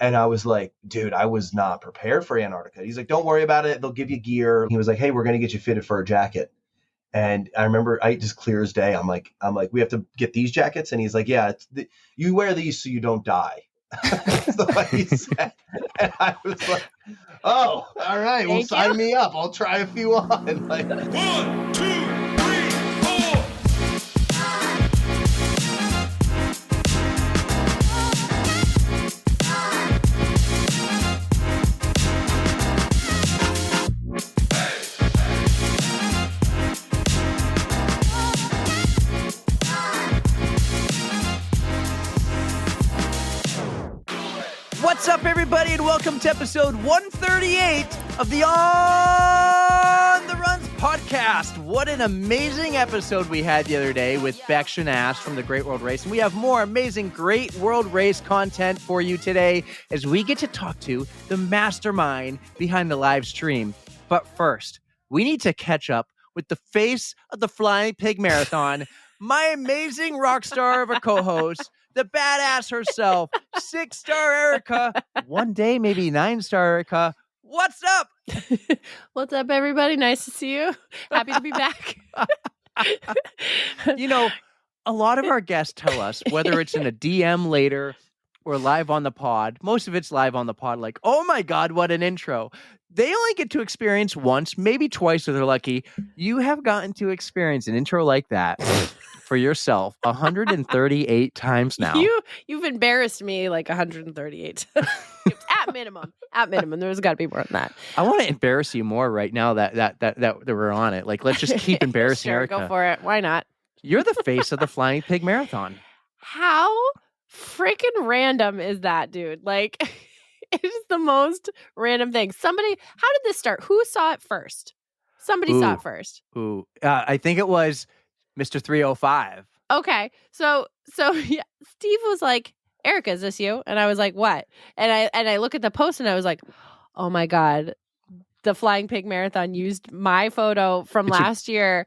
And I was like, dude, I was not prepared for Antarctica. He's like, don't worry about it. They'll give you gear. He was like, hey, we're going to get you fitted for a jacket. And I remember, I just clear as day. I'm like, we have to get these jackets. And he's like, yeah, you wear these so you don't die. That's the way he said. And I was like, oh, all right, well, sign me up. I'll try a few on. Like, 1, 2, 3, 4. What's up, everybody, and welcome to episode 138 of the On the Runs podcast. What an amazing episode we had the other day with Bex and Ash from the Great World Race. And we have more amazing Great World Race content for you today as we get to talk to the mastermind behind the live stream. But first, we need to catch up with the face of the Flying Pig Marathon, my amazing rock star of a co-host, the badass herself, 6-star Erika. One day, maybe 9-star Erika. What's up? What's up, everybody? Nice to see you. Happy to be back. You know, a lot of our guests tell us, whether it's in a DM later or live on the pod, most of it's live on the pod, like, oh my God, what an intro. They only get to experience once, maybe twice if they're lucky. You have gotten to experience an intro like that for yourself 138 times now. You've embarrassed me like 138 at minimum. At minimum, there's got to be more than that. I want to embarrass you more right now that we're on it. Like, let's just keep embarrassing Sure, Erika. go for it. Why not? You're the face of the Flying Pig Marathon. How freaking random is that, dude? Like, it is the most random thing. How did this start? Who saw it first? Somebody saw it first. I think it was Mr. 305. Okay. So yeah, Steve was like, Erika, is this you? And I was like, what? And I look at the post and I was like, oh my God, the Flying Pig Marathon used my photo from last year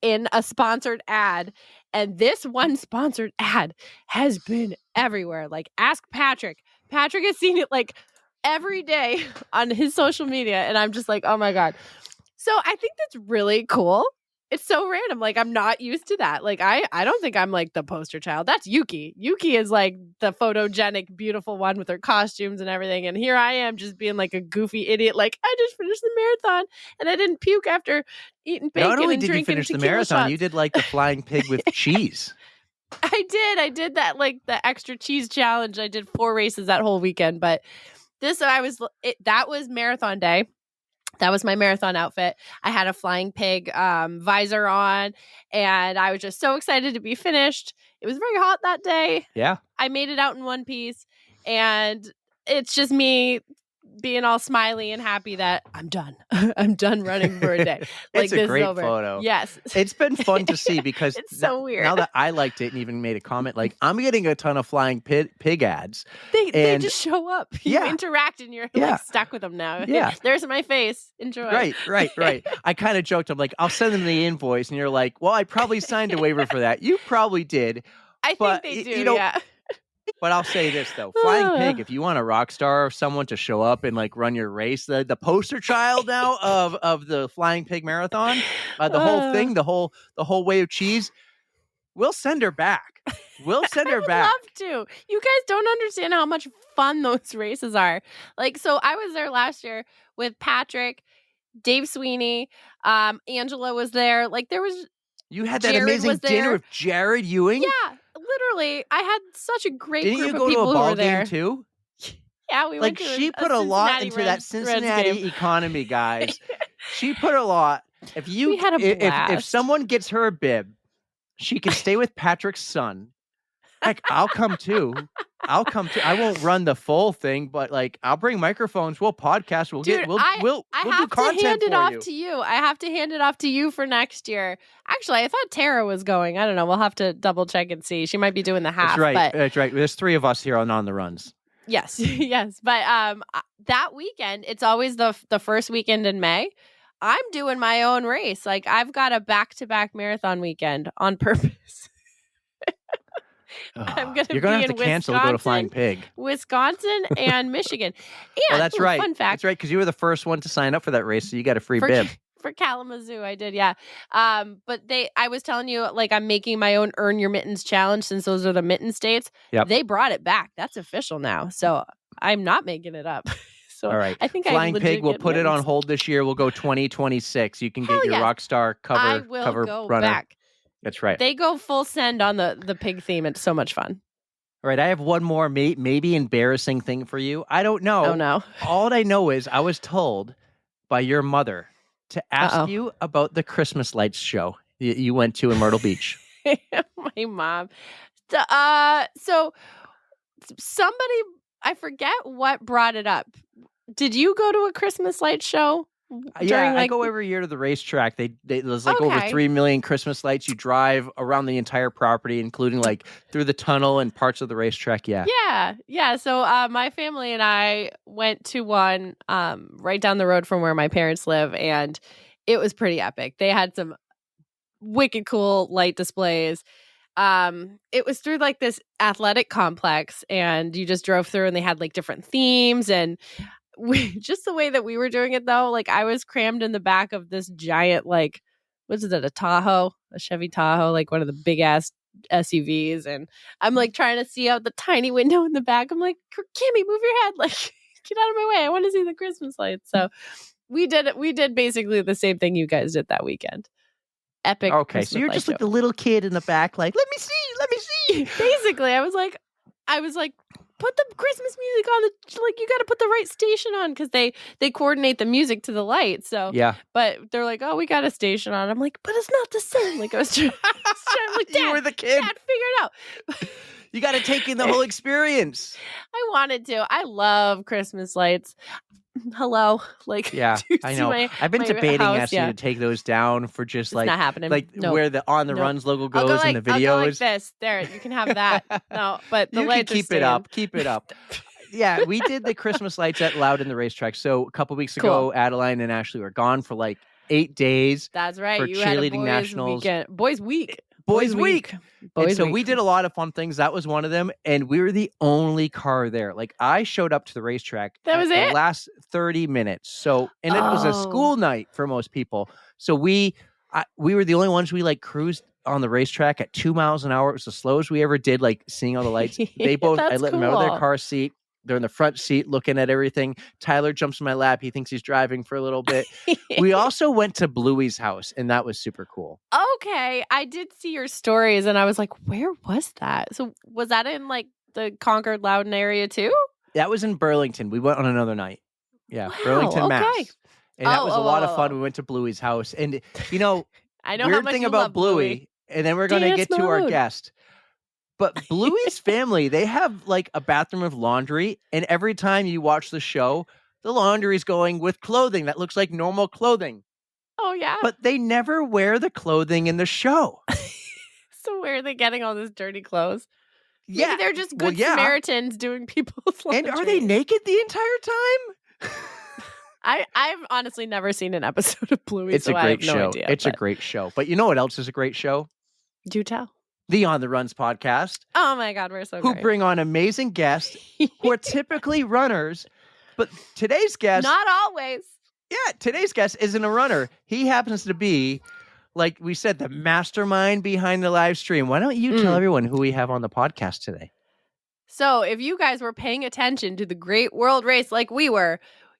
in a sponsored ad. And this one sponsored ad has been everywhere. Like, ask Patrick. Patrick has seen it like every day on his social media. And I'm just like, oh my God. So I think that's really cool. It's so random. Like, I'm not used to that. Like, I don't think I'm like the poster child. That's Yuki. Yuki is like the photogenic, beautiful one with her costumes and everything. And here I am just being like a goofy idiot. Like, I just finished the marathon and I didn't puke after eating bacon. Not only and did you finish the marathon, shots. you did like the Flying Pig with cheese. I did that, like the extra cheese challenge. I did 4 races that whole weekend. But that was marathon day. That was my marathon outfit. I had a Flying Pig visor on, and I was just so excited to be finished. It was very hot that day. Yeah. I made it out in one piece, and it's just me being all smiley and happy that I'm done. I'm done running for a day. Like, It's a this great is over. photo. Yes. It's been fun to see because it's so weird. Now that I liked it and even made a comment, like, I'm getting a ton of Flying Pig ads. They just show up. You interact and you're Yeah. like stuck with them now. Yeah. There's my face. Enjoy. Right. I kind of joked. I'm like, I'll send them the invoice. And you're like, well, I probably signed a waiver for that. You probably did. I But, think they do, you know, yeah. But I'll say this, though. Flying Pig, if you want a rock star or someone to show up and like run your race, the poster child now of the Flying Pig Marathon, the whole thing, the whole way of cheese, we'll send her back. We'll send her back. I would love to. You guys don't understand how much fun those races are. Like, so I was there last year with Patrick, Dave Sweeney, Angela was there. Like, there was... You had that Jared amazing was dinner there. with Jared Ewing? Yeah, literally. I had such a great Didn't group you of go to people a who ball were there. game too? Yeah, we Like, went to she put a lot into that Reds Cincinnati game. economy, guys. She put a lot. If We had a if blast. someone gets her a bib, she can stay with Patrick's son. Heck, I'll come too. I won't run the full thing, but like, I'll bring microphones. We'll podcast. We'll Dude, we'll do have content to hand it for off you. to you. I have to hand it off to you for next year. Actually, I thought Tara was going. I don't know. We'll have to double check and see. She might be doing the half. That's right. But That's right. There's 3 of us here on the runs. yes, yes. But that weekend, it's always the first weekend in May. I'm doing my own race. Like, I've got a back-to-back marathon weekend on purpose. I'm going You're gonna be have in to cancel to go to Flying Wisconsin, Pig. Wisconsin and Michigan. And Oh, that's right. Fun fact. That's right, because you were the first one to sign up for that race, so you got a free for, bib. for Kalamazoo, I did, yeah. But I was telling you, like, I'm making my own Earn Your Mittens challenge since those are the mitten states. Yep. They brought it back. That's official now. So I'm not making it up. So All right. I think Flying I Pig, we'll put it on mittens. hold this year. We'll go 2026. You can Hell get your yes. Rockstar I cover will go runner. back. That's right. They go full send on the pig theme. It's so much fun. All right. I have one more maybe embarrassing thing for you. I don't know. Oh, no. All I know is I was told by your mother to ask you about the Christmas lights show you went to in Myrtle Beach. My mom. So somebody, I forget what brought it up. Did you go to a Christmas light show? Yeah, I go every year to the racetrack. There's like over 3 million Christmas lights. You drive around the entire property, including like through the tunnel and parts of the racetrack. Yeah. Yeah. So my family and I went to one right down the road from where my parents live, and it was pretty epic. They had some wicked cool light displays. It was through like this athletic complex, and you just drove through, and they had like different themes, and just the way that we were doing it though, like I was crammed in the back of this giant, like, what is it, a Chevy Tahoe, like one of the big ass SUVs, and I'm like trying to see out the tiny window in the back. I'm like, Kimmy, move your head, like get out of my way, I want to see the Christmas lights. So we did basically the same thing you guys did that weekend. Epic. Okay, Christmas so you're light just show. like the little kid in the back, like, let me see. Basically, I was like, put the Christmas music on, you got to put the right station on, because they coordinate the music to the light. So Yeah. but they're like, oh, we got a station on. I'm like, but it's not the same. Like I was trying, like, Dad, You were the kid. Dad, figure it out. You got to take in the whole experience. I wanted to. I love Christmas lights. Hello, like, Yeah, do you I see know. I've been my debating house? asking you to take those down for just It's not happening. Nope. where the On the Nope. Runs logo I'll goes go in the videos. I'll go like this. There, you can have that. No, but the You can lights keep are it up. staying. Keep it up. Yeah, we did the Christmas lights at Loud in the racetrack. So a couple weeks ago, Adeline and Ashley were gone for like 8 days. That's right. For You had a cheerleading boys nationals. weekend. Boys week. Boys Week. Boys And so week. we did a lot of fun things. That was one of them. And we were the only car there. Like I showed up to the racetrack. That was the it? last 30 minutes. So, and it was a school night for most people. So we were the only ones, we like cruised on the racetrack at 2 miles an hour. It was the slowest we ever did, like seeing all the lights. They both, I That's let them out of their cool. car seat. They're in the front seat looking at everything. Tyler jumps in my lap. He thinks he's driving for a little bit. We also went to Bluey's house, and that was super cool. Okay, I did see your stories, and I was like, where was that? So was that in like the Concord Loudon area too? That was in Burlington. We went on another night. Yeah, Wow, Burlington, Mass. okay. And that was a lot of fun. oh. We went to Bluey's house. And, you know, I know how weird much thing you about love Bluey. and then we're going to Dance get to our mode. guest. But Bluey's family, they have like a bathroom of laundry. And every time you watch the show, the laundry's going with clothing that looks like normal clothing. Oh yeah. But they never wear the clothing in the show. So where are they getting all this dirty clothes? Maybe Yeah. they're just Well, good yeah. Samaritans doing people's laundry. And are they naked the entire time? I've honestly never seen an episode of Bluey. It's so a I great have no show. idea, It's a but great show. But you know what else is a great show? Do tell. The On the Runs podcast, Oh my God, we're so who great. bring on amazing guests who are typically runners. But today's guest, Not always. today's guest isn't a runner. He happens to be, like we said, the mastermind behind the live stream. Why don't you tell everyone who we have on the podcast today? So if you guys were paying attention to the Great World Race like we were,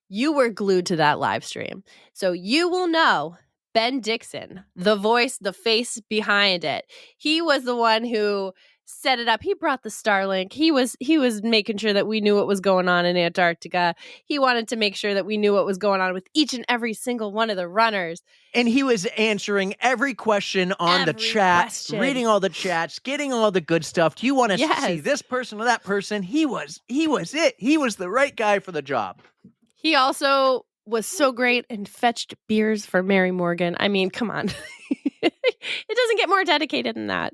you were glued to that live stream. So you will know Ben Dixon, the voice, the face behind it. He was the one who set it up. He brought the Starlink. He was making sure that we knew what was going on in Antarctica. He wanted to make sure that we knew what was going on with each and every single one of the runners. And he was answering every question on the Every chat, question. reading all the chats, getting all the good stuff. Do you want to Yes. see this person or that person? He was it. He was the right guy for the job. He also was so great and fetched beers for Mary Morgan. I mean, come on. It doesn't get more dedicated than that.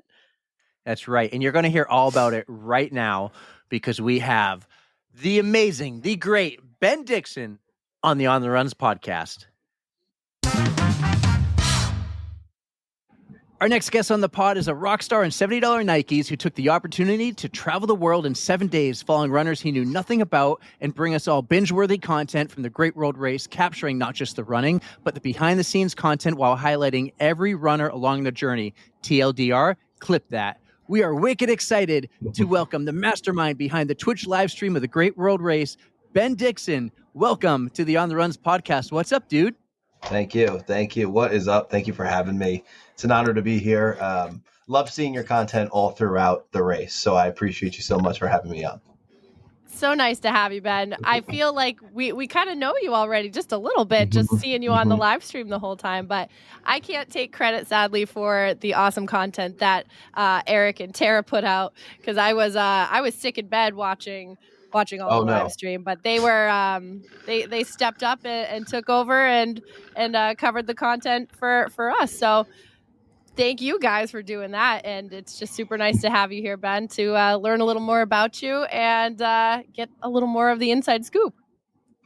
That's right. And you're going to hear all about it right now because we have the amazing, the great Ben Dixon on the On the Runs podcast. Our next guest on the pod is a rock star in $70 Nikes who took the opportunity to travel the world in 7 days, following runners he knew nothing about, and bring us all binge-worthy content from the Great World Race, capturing not just the running, but the behind-the-scenes content while highlighting every runner along the journey. TLDR, clip that. We are wicked excited to welcome the mastermind behind the Twitch live stream of the Great World Race, Ben Dixon. Welcome to the On the Runs podcast. What's up, dude? Thank you. What is up? Thank you for having me. It's an honor to be here. Love seeing your content all throughout the race. So I appreciate you so much for having me on. So nice to have you, Ben. I feel like we kind of know you already just a little bit, just seeing you on the live stream the whole time. But I can't take credit, sadly, for the awesome content that Eric and Tara put out, because I was sick in bed watching all the live stream. But they were they stepped up and took over and covered the content for us. So thank you guys for doing that. And it's just super nice to have you here, Ben, to learn a little more about you and get a little more of the inside scoop.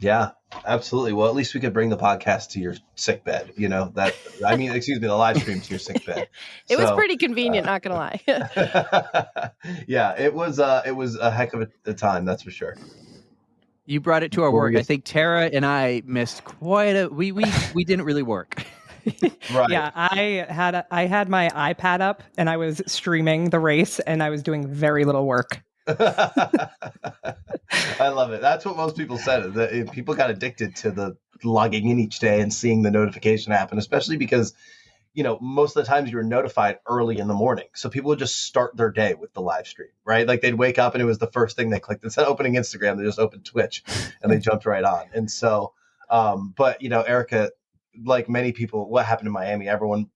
Yeah, absolutely. Well, at least we could bring the podcast to your sick bed, the live stream to your sick bed. It was pretty convenient, not going to lie. Yeah, it was a heck of a time, that's for sure. You brought it to our work. I think Tara and I missed we didn't really work. Right. Yeah, I had my iPad up and I was streaming the race and I was doing very little work. I love it. That's what most people said, is that people got addicted to the logging in each day and seeing the notification happen, especially because, most of the times you were notified early in the morning. So people would just start their day with the live stream, right? Like they'd wake up and it was the first thing they clicked. Instead of opening Instagram, they just opened Twitch and they jumped right on. And so, but Erika, like many people, what happened in Miami, everyone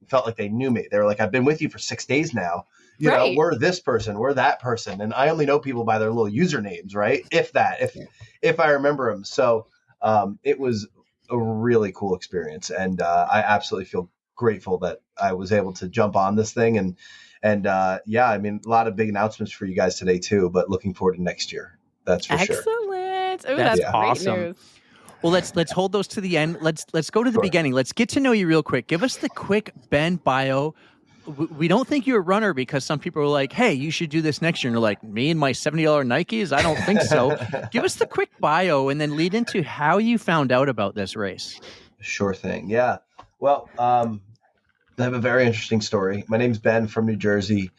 felt like they knew me. They were like, I've been with you for 6 days now. We're this person, we're that person. And I only know people by their little usernames, right? If I remember them. So it was a really cool experience. And I absolutely feel grateful that I was able to jump on this thing. And a lot of big announcements for you guys today too, but looking forward to next year. That's for sure. Excellent. Ooh, that's great awesome news. Well, let's hold those to the end. Let's go to the beginning. Let's get to know you real quick. Give us the quick Ben bio. We don't think you're a runner because some people are like, hey, you should do this next year. And you're like, me and my $70 Nikes? I don't think so. Give us the quick bio and then lead into how you found out about this race. Sure thing. Yeah. Well, I have a very interesting story. My name's Ben from New Jersey.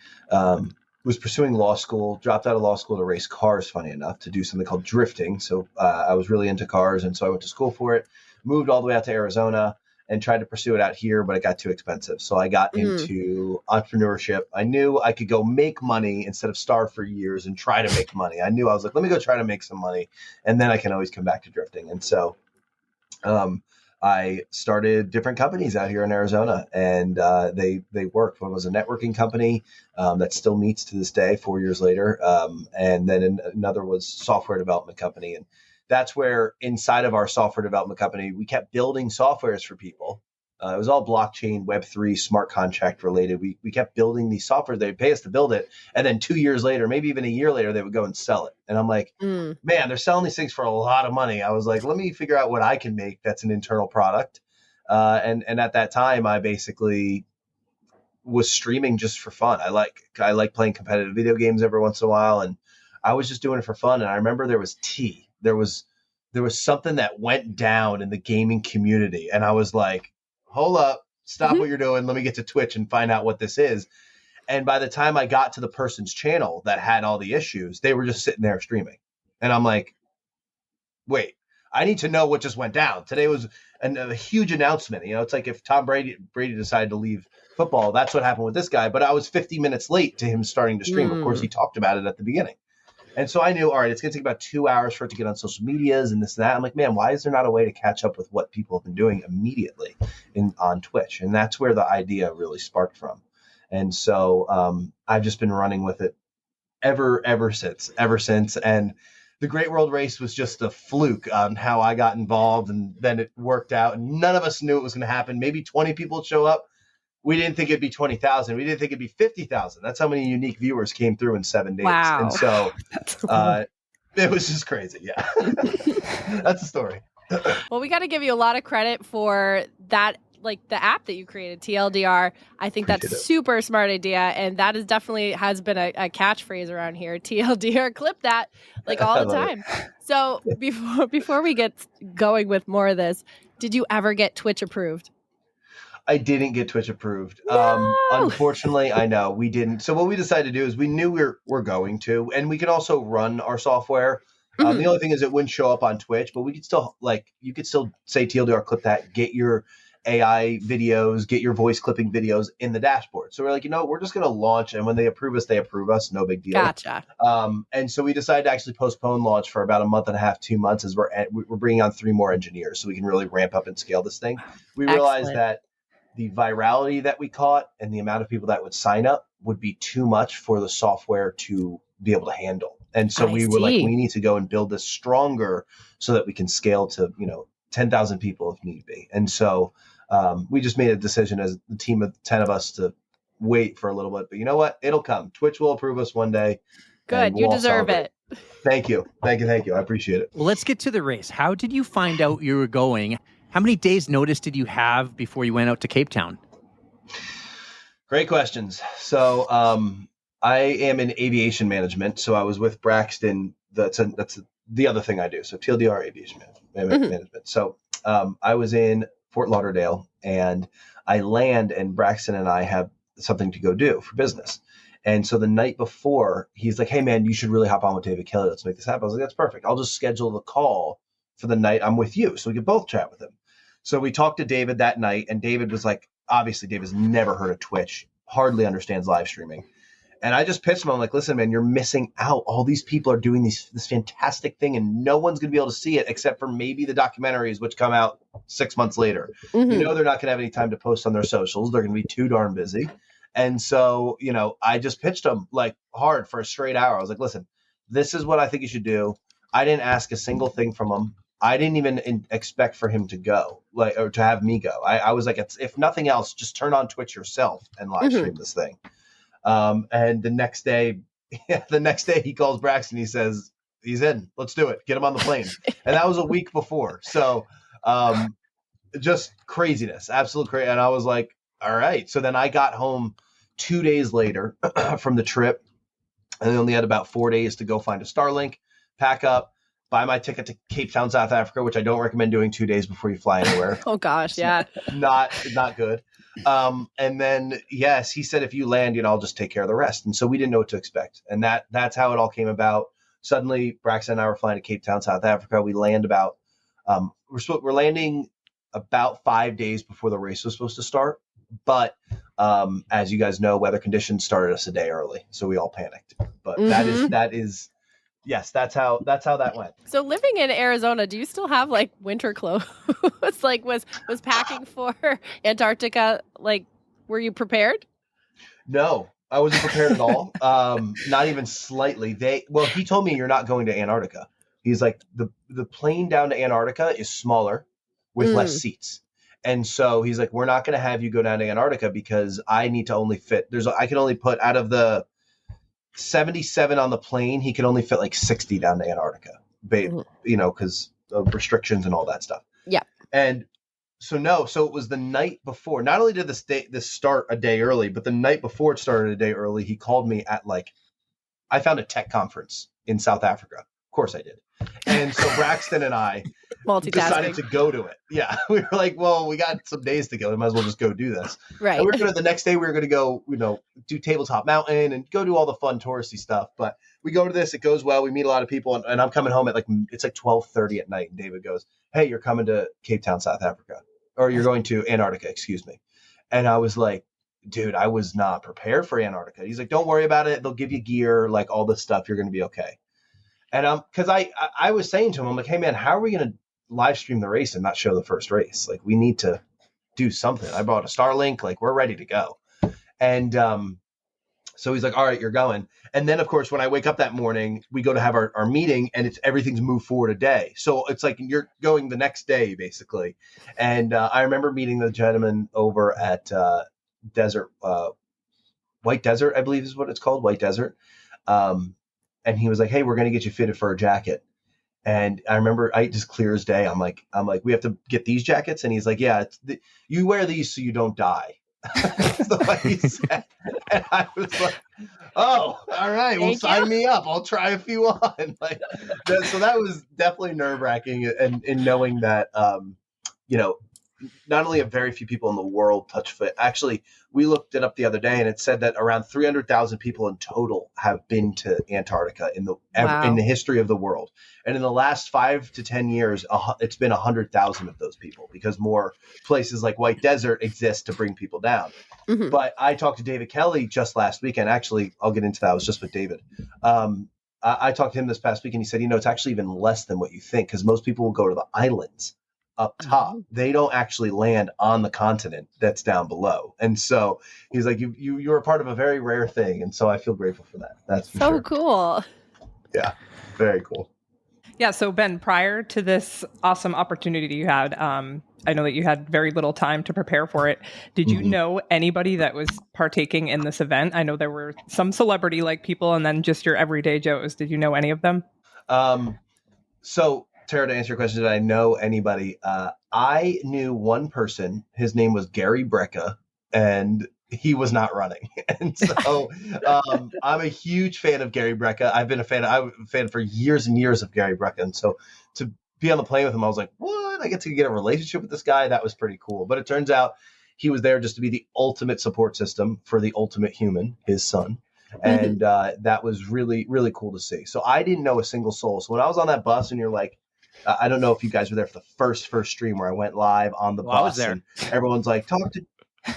Was pursuing law school, dropped out of law school to race cars, funny enough, to do something called drifting. So I was really into cars. And so I went to school for it, moved all the way out to Arizona and tried to pursue it out here, but it got too expensive. So I got into entrepreneurship. I knew I could go make money instead of starve for years and try to make money. I was like, let me go try to make some money. And then I can always come back to drifting. And so I started different companies out here in Arizona, and they worked. One was a networking company that still meets to this day, 4 years later, and then another was software development company. And that's where inside of our software development company, we kept building softwares for people. It was all blockchain, Web3, smart contract related. We kept building these software. They'd pay us to build it. And then 2 years later, maybe even a year later, they would go and sell it. And I'm like, man, they're selling these things for a lot of money. I was like, let me figure out what I can make that's an internal product. And at that time, I basically was streaming just for fun. I like playing competitive video games every once in a while. And I was just doing it for fun. And I remember there was something that went down in the gaming community. And I was like, hold up, stop what you're doing. Let me get to Twitch and find out what this is. And by the time I got to the person's channel that had all the issues, they were just sitting there streaming. And I'm like, wait, I need to know what just went down. Today was a huge announcement. It's like if Tom Brady decided to leave football, that's what happened with this guy. But I was 50 minutes late to him starting to stream. Of course, he talked about it at the beginning. And so I knew, all right, it's going to take about 2 hours for it to get on social medias and this and that. I'm like, man, why is there not a way to catch up with what people have been doing immediately on Twitch? And that's where the idea really sparked from. And so I've just been running with it ever since. And the Great World Race was just a fluke on how I got involved. And then it worked out. And none of us knew it was going to happen. Maybe 20 people would show up. We didn't think it'd be 20,000. We didn't think it'd be 50,000. That's how many unique viewers came through in 7 days. Wow. And so That's cool. it was just crazy. Yeah. That's the story. Well, we got to give you a lot of credit for that like the app that you created, TLDR. I think that's Appreciate it. super smart idea, and that is definitely has been a catchphrase around here. TLDR, clip that like all I the love it. time. So before we get going with more of this, did you ever get Twitch approved? I didn't get Twitch approved. No! Unfortunately, I know we didn't. So what we decided to do is we knew we're going to, and we could also run our software. Mhm. The only thing is it wouldn't show up on Twitch, but we could still you could still say TLDR clip that, get your AI videos, get your voice clipping videos in the dashboard. So we're like, we're just going to launch, and when they approve us, no big deal. Gotcha. And so we decided to actually postpone launch for about a month and a half, 2 months, as we're bringing on 3 more engineers so we can really ramp up and scale this thing. We realized Excellent. that the virality that we caught and the amount of people that would sign up would be too much for the software to be able to handle. And so I we were like, see. we need to go and build this stronger so that we can scale to, 10,000 people if need be. And so we just made a decision as the team of 10 of us to wait for a little bit. But you know what? It'll come. Twitch will approve us one day. Good. and You we'll all deserve celebrate. it. Thank you. I appreciate it. Well, let's get to the race. How did you find out you were going? How many days notice did you have before you went out to Cape Town? Great questions. So I am in aviation management. So I was with Braxton. That's the other thing I do. So TLDR aviation management. So I was in Fort Lauderdale, and I land, and Braxton and I have something to go do for business. And so the night before, he's like, "Hey man, you should really hop on with David Kelly. Let's make this happen." I was like, "That's perfect. I'll just schedule the call for the night I'm with you, so we can both chat with him." So we talked to David that night, and David was like, obviously David's never heard of Twitch, hardly understands live streaming. And I just pitched him. I'm like, "Listen, man, you're missing out. All these people are doing this fantastic thing, and no one's going to be able to see it except for maybe the documentaries, which come out 6 months later. Mhm. They're not going to have any time to post on their socials. They're going to be too darn busy." And so, I just pitched him like hard for a straight hour. I was like, "Listen, this is what I think you should do." I didn't ask a single thing from him. I didn't even expect for him to go, or to have me go. I was like, if nothing else, just turn on Twitch yourself and live stream this thing. And the next day he calls Braxton. He says, "He's in. Let's do it. Get him on the plane." And that was a week before. So just craziness, absolute crazy. And I was like, all right. So then I got home 2 days later from the trip, and I only had about 4 days to go find a Starlink, pack up, buy my ticket to Cape Town, South Africa, which I don't recommend doing 2 days before you fly anywhere. Oh gosh, yeah. Not good. And then, yes, he said, "If you land, I'll just take care of the rest." And so we didn't know what to expect. And that's how it all came about. Suddenly, Braxton and I were flying to Cape Town, South Africa. We land we're landing about 5 days before the race was supposed to start. But as you guys know, weather conditions started us a day early. So we all panicked. But that is, yes, that's how that went. So living in Arizona, do you still have like winter clothes? Like was packing for Antarctica, like, were you prepared? No, I wasn't prepared at all. Not even slightly. He told me, "You're not going to Antarctica." He's like, the plane down to Antarctica is smaller with less seats. And so he's like, "We're not going to have you go down to Antarctica because I need to only fit, I can only put out of the 77 on the plane, he could only fit like 60 down to Antarctica, because of restrictions and all that stuff." Yeah. And so it was the night before. Not only did this start a day early, but the night before it started a day early, he called me at I found a tech conference in South Africa. Of course I did. And so Braxton and I decided to go to it. Yeah. We were like, well, we got some days to go. We might as well just go do this. Right. And the next day we were going to go, do Tabletop Mountain and go do all the fun touristy stuff. But we go to this, it goes well. We meet a lot of people, and I'm coming home at it's 12:30 at night. And David goes, "Hey, you're coming to Cape Town, South Africa, or you're going to Antarctica, excuse me." And I was like, dude, I was not prepared for Antarctica. He's like, "Don't worry about it. They'll give you gear, like all this stuff. You're going to be okay." And because I was saying to him, I'm like, "Hey man, how are we going to live stream the race and not show the first race? Like, we need to do something." I bought a Starlink, we're ready to go. And so he's like, "All right, you're going." And then, of course, when I wake up that morning, we go to have our meeting, and everything's moved forward a day. So it's like you're going the next day, basically. And I remember meeting the gentleman over at White Desert, I believe is what it's called, White Desert. And he was like, "Hey, we're going to get you fitted for a jacket." And I remember, I just clear as day. I'm like, we have to get these jackets, and he's like, yeah, you wear these so you don't die. That's the way he said. And I was like, oh, all right, well, sign me up. I'll try a few on. Like, so that was definitely nerve wracking, and in knowing that, not only have very few people in the world touch foot. Actually, we looked it up the other day, and it said that around 300,000 people in total have been to Antarctica in the history of the world. And in the last 5 to 10 years, it's been 100,000 of those people, because more places like White Desert exist to bring people down. Mm-hmm. But I talked to David Kelly just last weekend. Actually, I'll get into that. I was just with David. I talked to him this past week, and he said, it's actually even less than what you think, because most people will go to the islands up top. They don't actually land on the continent that's down below. And so he's like, you're a part of a very rare thing. And so I feel grateful for that. That's for sure. Cool. Yeah. Very cool. Yeah. So Ben, prior to this awesome opportunity you had, I know that you had very little time to prepare for it. Did you know anybody that was partaking in this event? I know there were some celebrity like people, and then just your everyday Joes. Did you know any of them? So Tara, to answer your question, did I know anybody? I knew one person. His name was Gary Brecka, and he was not running. And so I'm a huge fan of Gary Brecka. I'm a fan for years and years of Gary Brecka. And so to be on the plane with him, I was like, what? I get to get a relationship with this guy? That was pretty cool. But it turns out he was there just to be the ultimate support system for the ultimate human, his son. And that was really, really cool to see. So I didn't know a single soul. So when I was on that bus, and you're like, I don't know if you guys were there for the first stream where I went live on the bus. I was there. And everyone's like,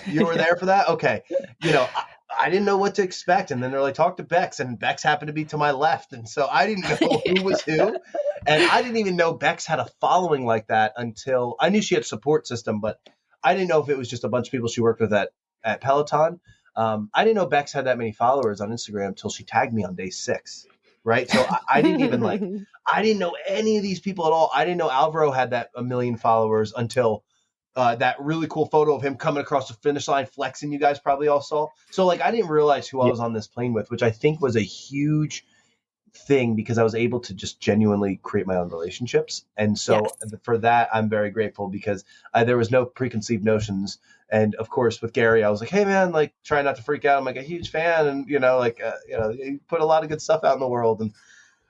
you were there for that? Okay. I didn't know what to expect. And then they're like, talk to Bex. And Bex happened to be to my left. And so I didn't know who was who. And I didn't even know Bex had a following like that until I knew she had a support system, but I didn't know if it was just a bunch of people she worked with at Peloton. I didn't know Bex had that many followers on Instagram until she tagged me on day 6. Right. So I didn't even I didn't know any of these people at all. I didn't know Alvaro had that 1 million followers until that really cool photo of him coming across the finish line flexing. You guys probably all saw. So I didn't realize who I was on this plane with, which I think was a huge thing, because I was able to just genuinely create my own relationships. And so for that, I'm very grateful, because there was no preconceived notions. And of course, with Gary, I was like, hey man, try not to freak out. I'm a huge fan. And, you put a lot of good stuff out in the world.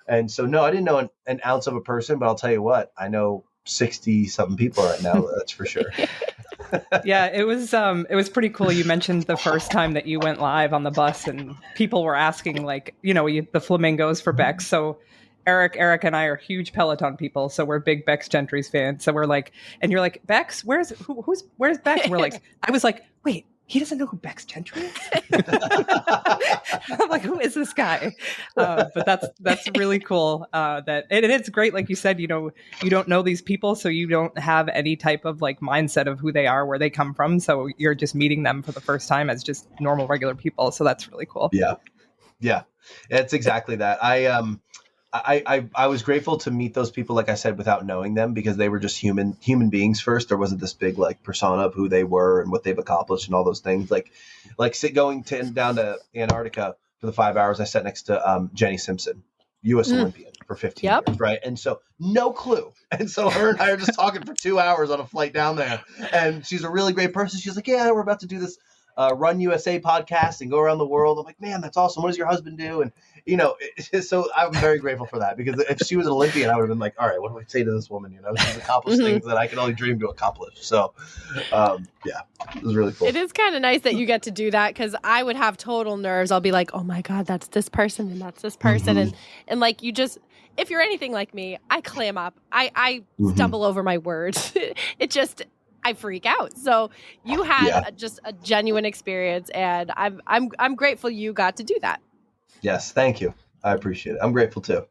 And so, no, I didn't know an ounce of a person, but I'll tell you what, I know 60 something people right now. That's for sure. Yeah, it was pretty cool. You mentioned the first time that you went live on the bus, and people were asking the flamingos for Bex. So Eric and I are huge Peloton people, so we're big Bex Gentry's fans. So we're like, and you're like, Bex, where's Bex? And we're like, I was like, wait, he doesn't know who Bex Gentry is? I'm like, who is this guy? But that's really cool. And it's great, like you said, you don't know these people, so you don't have any type of mindset of who they are, where they come from. So you're just meeting them for the first time as just normal, regular people. So that's really cool. Yeah, it's exactly that. I was grateful to meet those people, like I said, without knowing them, because they were just human beings first. There wasn't this big persona of who they were and what they've accomplished and all those things. Going down to Antarctica for the 5 hours, I sat next to Jenny Simpson, U.S. Olympian for 15 years, right? And so no clue. And so her and I are just talking for 2 hours on a flight down there. And she's a really great person. She's like, yeah, we're about to do this Run USA podcast and go around the world. I'm like, man, that's awesome. What does your husband do? And so I'm very grateful for that, because if she was an Olympian, I would have been like, all right, what do I say to this woman? She's accomplished things that I can only dream to accomplish. So, it was really cool. It is kind of nice that you get to do that, because I would have total nerves. I'll be like, oh my God, that's this person and that's this person. And you just, if you're anything like me, I clam up. I stumble over my words. I freak out. So you had just a genuine experience, and I'm grateful you got to do that. Yes, thank you. I appreciate it. I'm grateful too.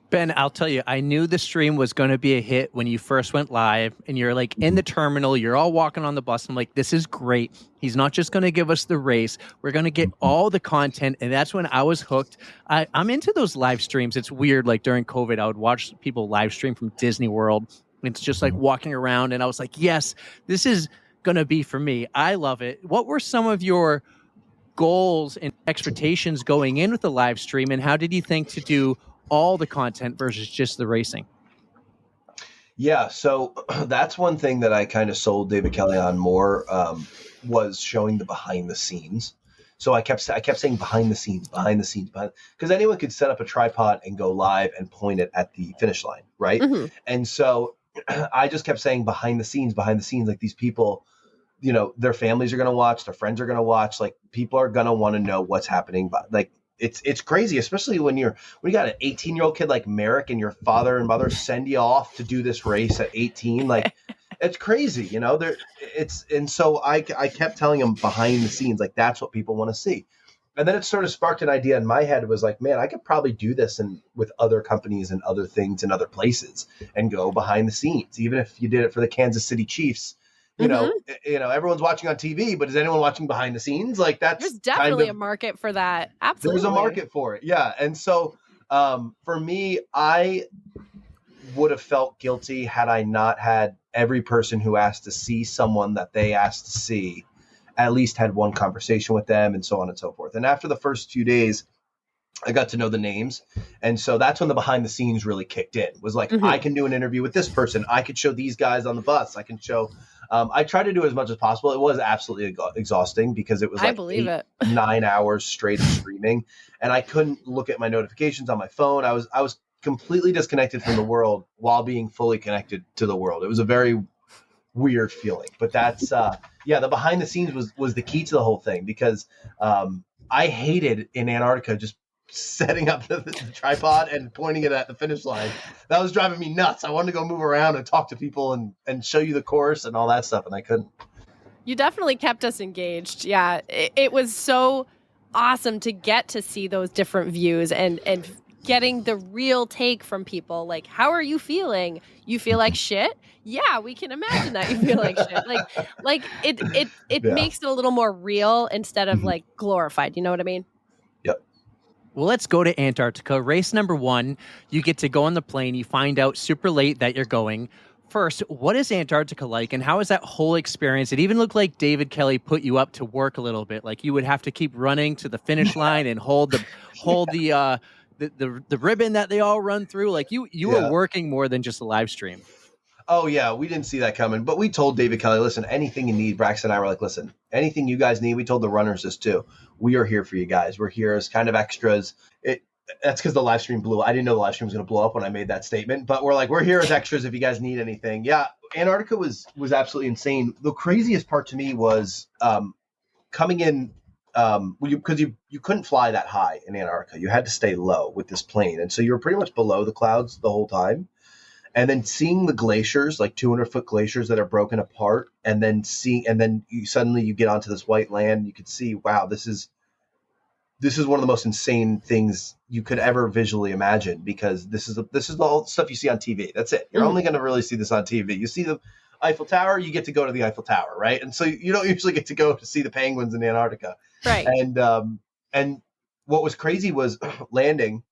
Ben, I'll tell you, I knew the stream was going to be a hit when you first went live, and you're in the terminal, you're all walking on the bus. I'm like, this is great. He's not just going to give us the race. We're going to get all the content. And that's when I was hooked. I'm into those live streams. It's weird. During COVID, I would watch people live stream from Disney World. It's just walking around. And I was like, yes, this is going to be for me. I love it. What were some of your goals and expectations going in with the live stream, and how did you think to do all the content versus just the racing? Yeah, so that's one thing that I kind of sold David Kelly on more, was showing the behind the scenes. So I kept saying behind the scenes, because anyone could set up a tripod and go live and point it at the finish line, right? Hmm. And so I just kept saying behind the scenes, like these people, their families are going to watch, their friends are going to watch, like people are going to want to know what's happening, but like it's crazy, especially when you got an 18-year-old kid like Merrick and your father and mother send you off to do this race at 18. Like it's crazy, and so I kept telling him behind the scenes, like that's what people want to see. And then it sort of sparked an idea in my head. It was like, man, I could probably do this with other companies and other things and other places and go behind the scenes, even if you did it for the Kansas City Chiefs. Everyone's watching on TV, but is anyone watching behind the scenes? Like that's There's definitely a market for that. Absolutely. There's a market for it. Yeah. And so for me, I would have felt guilty had I not had every person who asked to see someone that they asked to see at least had one conversation with them and so on and so forth. And after the first few days, I got to know the names. And so that's when the behind the scenes really kicked in. Was like, I can do an interview with this person. I could show these guys on the bus. I can show I tried to do as much as possible. It was absolutely exhausting because it was like 9 hours straight of streaming, and I couldn't look at my notifications on my phone. I was completely disconnected from the world while being fully connected to the world. It was a very weird feeling, but that's the behind the scenes was the key to the whole thing, because I hated in Antarctica just setting up the tripod and pointing it at the finish line. That was driving me nuts. I wanted to go move around and talk to people and show you the course and all that stuff, and I couldn't. You definitely kept us engaged. Yeah, it was so awesome to get to see those different views and getting the real take from people. Like, how are you feeling? You feel like shit? Yeah, we can imagine that you feel like shit. Like it makes it a little more real instead of like glorified. You know what I mean? Yep. Well, let's go to Antarctica. Race number 1, you get to go on the plane. You find out super late that you're going. First, what is Antarctica like, and how is that whole experience? It even looked like David Kelly put you up to work a little bit. Like you would have to keep running to the finish line and hold the ribbon that they all run through. Like you were working more than just a live stream. Oh yeah, we didn't see that coming, but we told David Kelly, listen, anything you need. Braxton and I were like, listen, anything you guys need. We told the runners this too. We are here for you guys. We're here as kind of extras. That's because the live stream blew. I didn't know the live stream was going to blow up when I made that statement, but we're like, we're here as extras if you guys need anything. Yeah, Antarctica was absolutely insane. The craziest part to me was coming in because you couldn't fly that high in Antarctica. You had to stay low with this plane, and so you were pretty much below the clouds the whole time. And then seeing the glaciers, like 200-foot glaciers that are broken apart, and then you suddenly get onto this white land. You could see, wow, this is one of the most insane things you could ever visually imagine, because this is all stuff you see on TV. That's it. You're only going to really see this on TV. You see the Eiffel Tower, you get to go to the Eiffel Tower, right? And so you don't usually get to go to see the penguins in Antarctica, right? And what was crazy was landing.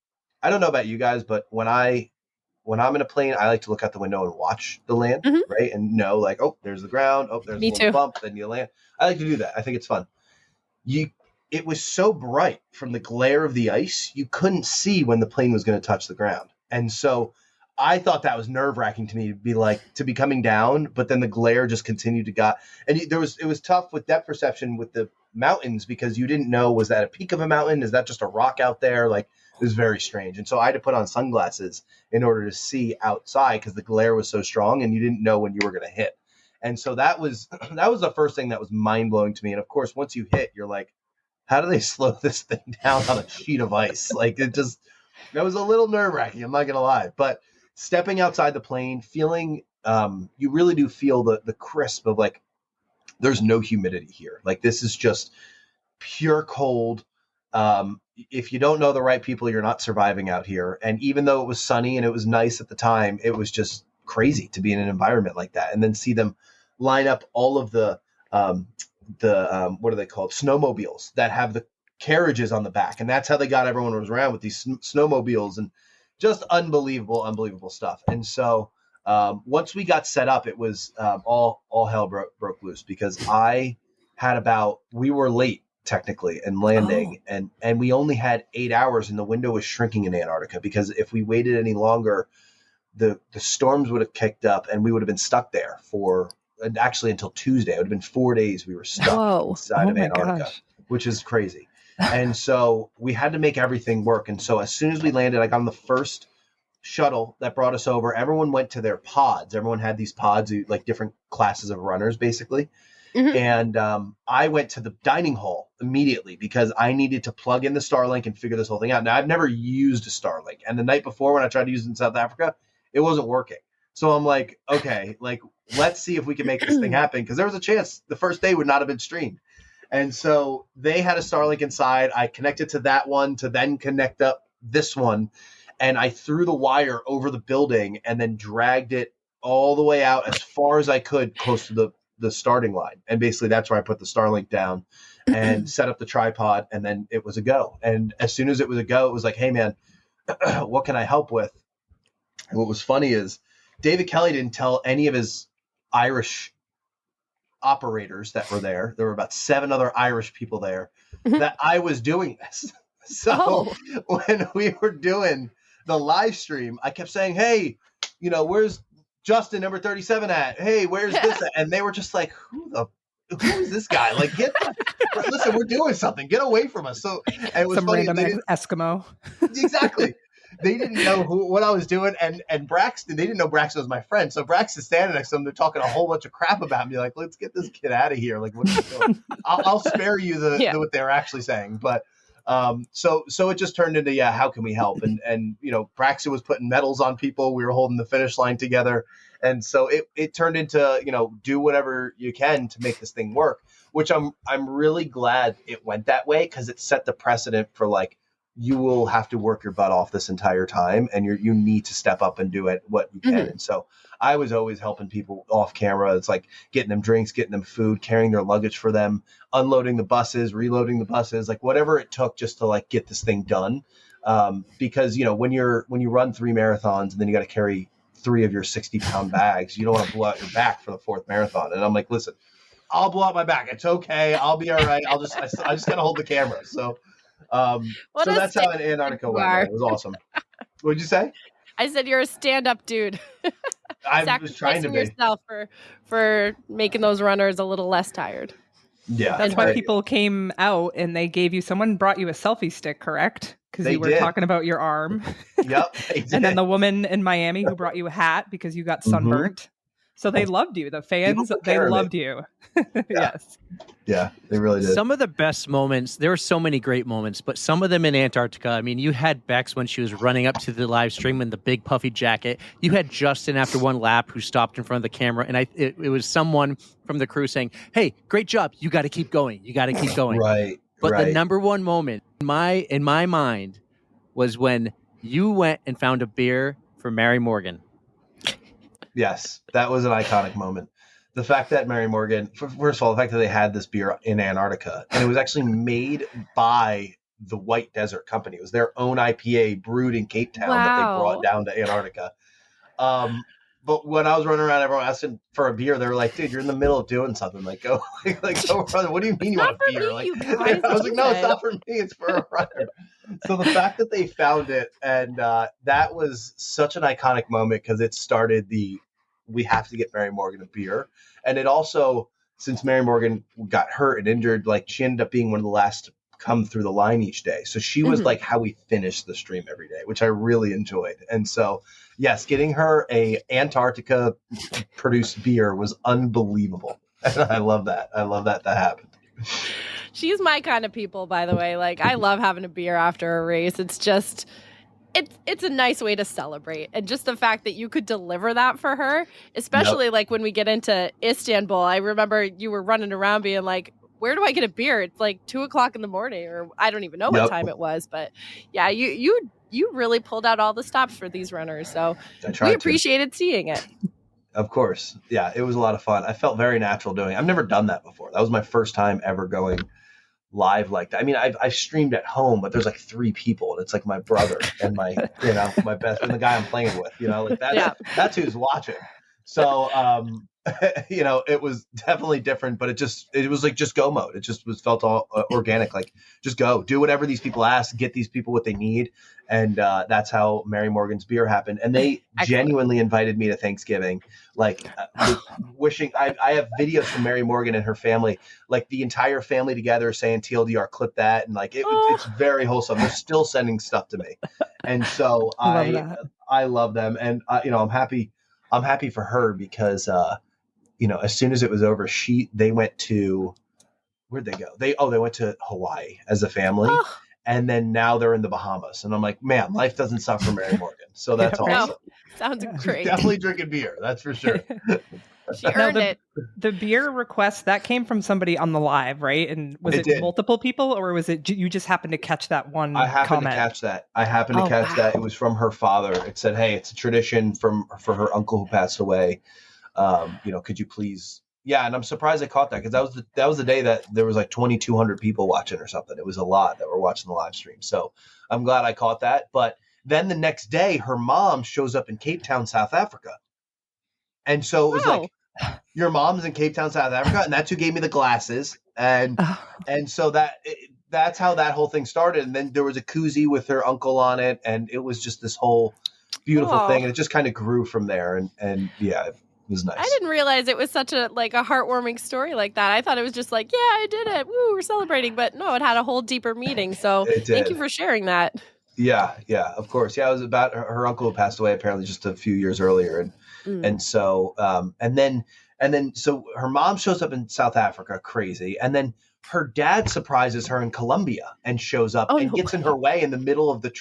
I don't know about you guys, but when I'm in a plane, I like to look out the window and watch the land, right? And know, like, oh, there's the ground. Oh, there's a little bump. Then you land. I like to do that. I think it's fun. It was so bright from the glare of the ice, you couldn't see when the plane was going to touch the ground. And so I thought that was nerve-wracking to me, to be coming down, but then the glare just continued to go. And it was tough with depth perception with the mountains, because you didn't know, was that a peak of a mountain? Is that just a rock out there? Like, it was very strange. And so I had to put on sunglasses in order to see outside, because the glare was so strong and you didn't know when you were going to hit. And so that was the first thing that was mind-blowing to me. And of course, once you hit, you're like, how do they slow this thing down on a sheet of ice? Like, that was a little nerve-wracking, I'm not going to lie. But stepping outside the plane, feeling, you really do feel the crisp of, like, there's no humidity here. Like, this is just pure cold. If you don't know the right people, you're not surviving out here. And even though it was sunny and it was nice at the time, it was just crazy to be in an environment like that. And then see them line up all of the what are they called? Snowmobiles that have the carriages on the back. And that's how they got everyone who was around with these snowmobiles, and just unbelievable stuff. And so once we got set up, it was all hell broke loose, because we were late technically and landing, and we only had 8 hours, and the window was shrinking in Antarctica, because if we waited any longer, the storms would have kicked up and we would have been stuck there for actually until Tuesday. It would have been 4 days we were stuck inside of Antarctica, which is crazy. And so we had to make everything work. And so as soon as we landed, I got on the first shuttle that brought us over. Everyone went to their pods. Everyone had these pods, like different classes of runners, basically. Mm-hmm. And I went to the dining hall immediately because I needed to plug in the Starlink and figure this whole thing out. Now, I've never used a Starlink. And the night before when I tried to use it in South Africa, it wasn't working. So I'm like, okay, like, let's see if we can make this thing happen. Because there was a chance the first day would not have been streamed. And so they had a Starlink inside. I connected to that one to then connect up this one. And I threw the wire over the building and then dragged it all the way out as far as I could close to the starting line. And basically that's where I put the Starlink down and set up the tripod. And then it was a go. And as soon as it was a go, it was like, hey, man, what can I help with? And what was funny is David Kelly didn't tell any of his Irish operators that were there. There were about 7 other Irish people there that I was doing this. So when we were doing the live stream, I kept saying, hey, where's Justin number 37 at? Hey, where's this at? And they were just like, who is this guy? Like, listen, we're doing something. Get away from us. So and it was some funny, random Eskimo. Exactly. They didn't know what I was doing, and Braxton, they didn't know Braxton was my friend. So Braxton's standing next to them. They're talking a whole bunch of crap about me. Like, let's get this kid out of here. Like, what are you doing? I'll spare you what they were actually saying. But so it just turned into, how can we help? And Braxton was putting medals on people. We were holding the finish line together. And so it turned into, do whatever you can to make this thing work, which I'm really glad it went that way, because it set the precedent for, like, you will have to work your butt off this entire time, and you need to step up and do what you can. Mm-hmm. And so I was always helping people off camera. It's like getting them drinks, getting them food, carrying their luggage for them, unloading the buses, reloading the buses, like whatever it took just to, like, get this thing done. Because, when you run 3 marathons and then you got to carry 3 of your 60-pound bags, you don't want to blow out your back for the 4th marathon. And I'm like, listen, I'll blow out my back. It's okay. I'll be all right. I just got to hold the camera. So that's how Antarctica went. It was awesome. What'd you say? I said you're a stand-up dude. I was trying to be. Yourself for making those runners a little less tired. Yeah, that's why people came out and someone brought you a selfie stick, correct? Because you were talking about your arm. Yep. They did. And then the woman in Miami who brought you a hat because you got sunburnt. Mm-hmm. So they loved you. The fans, they loved you. Yes. Yeah, they really did. Some of the best moments, there were so many great moments, but some of them in Antarctica. I mean, you had Bex when she was running up to the live stream in the big puffy jacket. You had Justin after one lap who stopped in front of the camera. And it was someone from the crew saying, hey, great job. You got to keep going. You got to keep going. Right. But the number one moment in my mind was when you went and found a beer for Mary Morgan. Yes, that was an iconic moment. The fact that Mary Morgan, first of all, the fact that they had this beer in Antarctica, and it was actually made by the White Desert Company. It was their own IPA brewed in Cape Town that they brought down to Antarctica. But when I was running around, everyone asking for a beer. They were like, dude, you're in the middle of doing something. Like, go run. What do you mean you want a beer? Me, I was like, no, it's not for me. It's for a runner. So the fact that they found it, and that was such an iconic moment, because it started we have to get Mary Morgan a beer. And it also, since Mary Morgan got hurt and injured, like, she ended up being one of the last to come through the line each day. So she was like how we finished the stream every day, which I really enjoyed. And so, yes, getting her a Antarctica produced beer was unbelievable. And I love that. I love that happened. She's my kind of people, by the way. Like, I love having a beer after a race. It's just, it's a nice way to celebrate. And just the fact that you could deliver that for her, especially like when we get into Istanbul, I remember you were running around being like, where do I get a beer? It's like 2:00 in the morning, or I don't even know what time it was. But yeah, you really pulled out all the stops for these runners. So we appreciated seeing it. Of course. Yeah, it was a lot of fun. I felt very natural doing it. I've never done that before. That was my first time ever going live like that. I mean, I've streamed at home, but there's like 3 people, and it's like my brother and my best, and the guy I'm playing with, like that's who's watching. So, it was definitely different, but it was like just go mode. It just felt all organic. Like just go, do whatever these people ask, get these people what they need. And that's how Mary Morgan's beer happened. And they genuinely invited me to Thanksgiving. Like wishing, I have videos from Mary Morgan and her family, like the entire family together saying TLDR, clip that. And like, it's very wholesome. They're still sending stuff to me. And so I love them. And I'm happy for her because, as soon as it was over, they went to, where'd they go? They went to Hawaii as a family. And then now they're in the Bahamas. And I'm like, man, life doesn't suck for Mary Morgan. So that's awesome. No, sounds great. Definitely drinking beer. That's for sure. She earned it. The beer request, that came from somebody on the live, right? And was it multiple people, or was it you just happened to catch that one I happened comment? to catch that. That. It was from her father. It said, hey, it's a tradition for her uncle who passed away. Could you please? Yeah, and I'm surprised I caught that because that was the day that there was like 2,200 people watching or something. It was a lot that were watching the live stream. So I'm glad I caught that. But then the next day, her mom shows up in Cape Town, South Africa. And so it was like, your mom's in Cape Town, South Africa, and that's who gave me the glasses. And so that's how that whole thing started. And then there was a koozie with her uncle on it, and it was just this whole beautiful thing. And it just kind of grew from there. And yeah, it was nice. I didn't realize it was such a heartwarming story like that. I thought it was just like, yeah, I did it. Woo, we're celebrating. But no, it had a whole deeper meaning. So thank you for sharing that. Yeah, of course. Yeah, it was about her uncle who passed away apparently just a few years earlier. And so and then so her mom shows up in South Africa, crazy. And then her dad surprises her in Colombia and shows up and gets in her way in the middle of the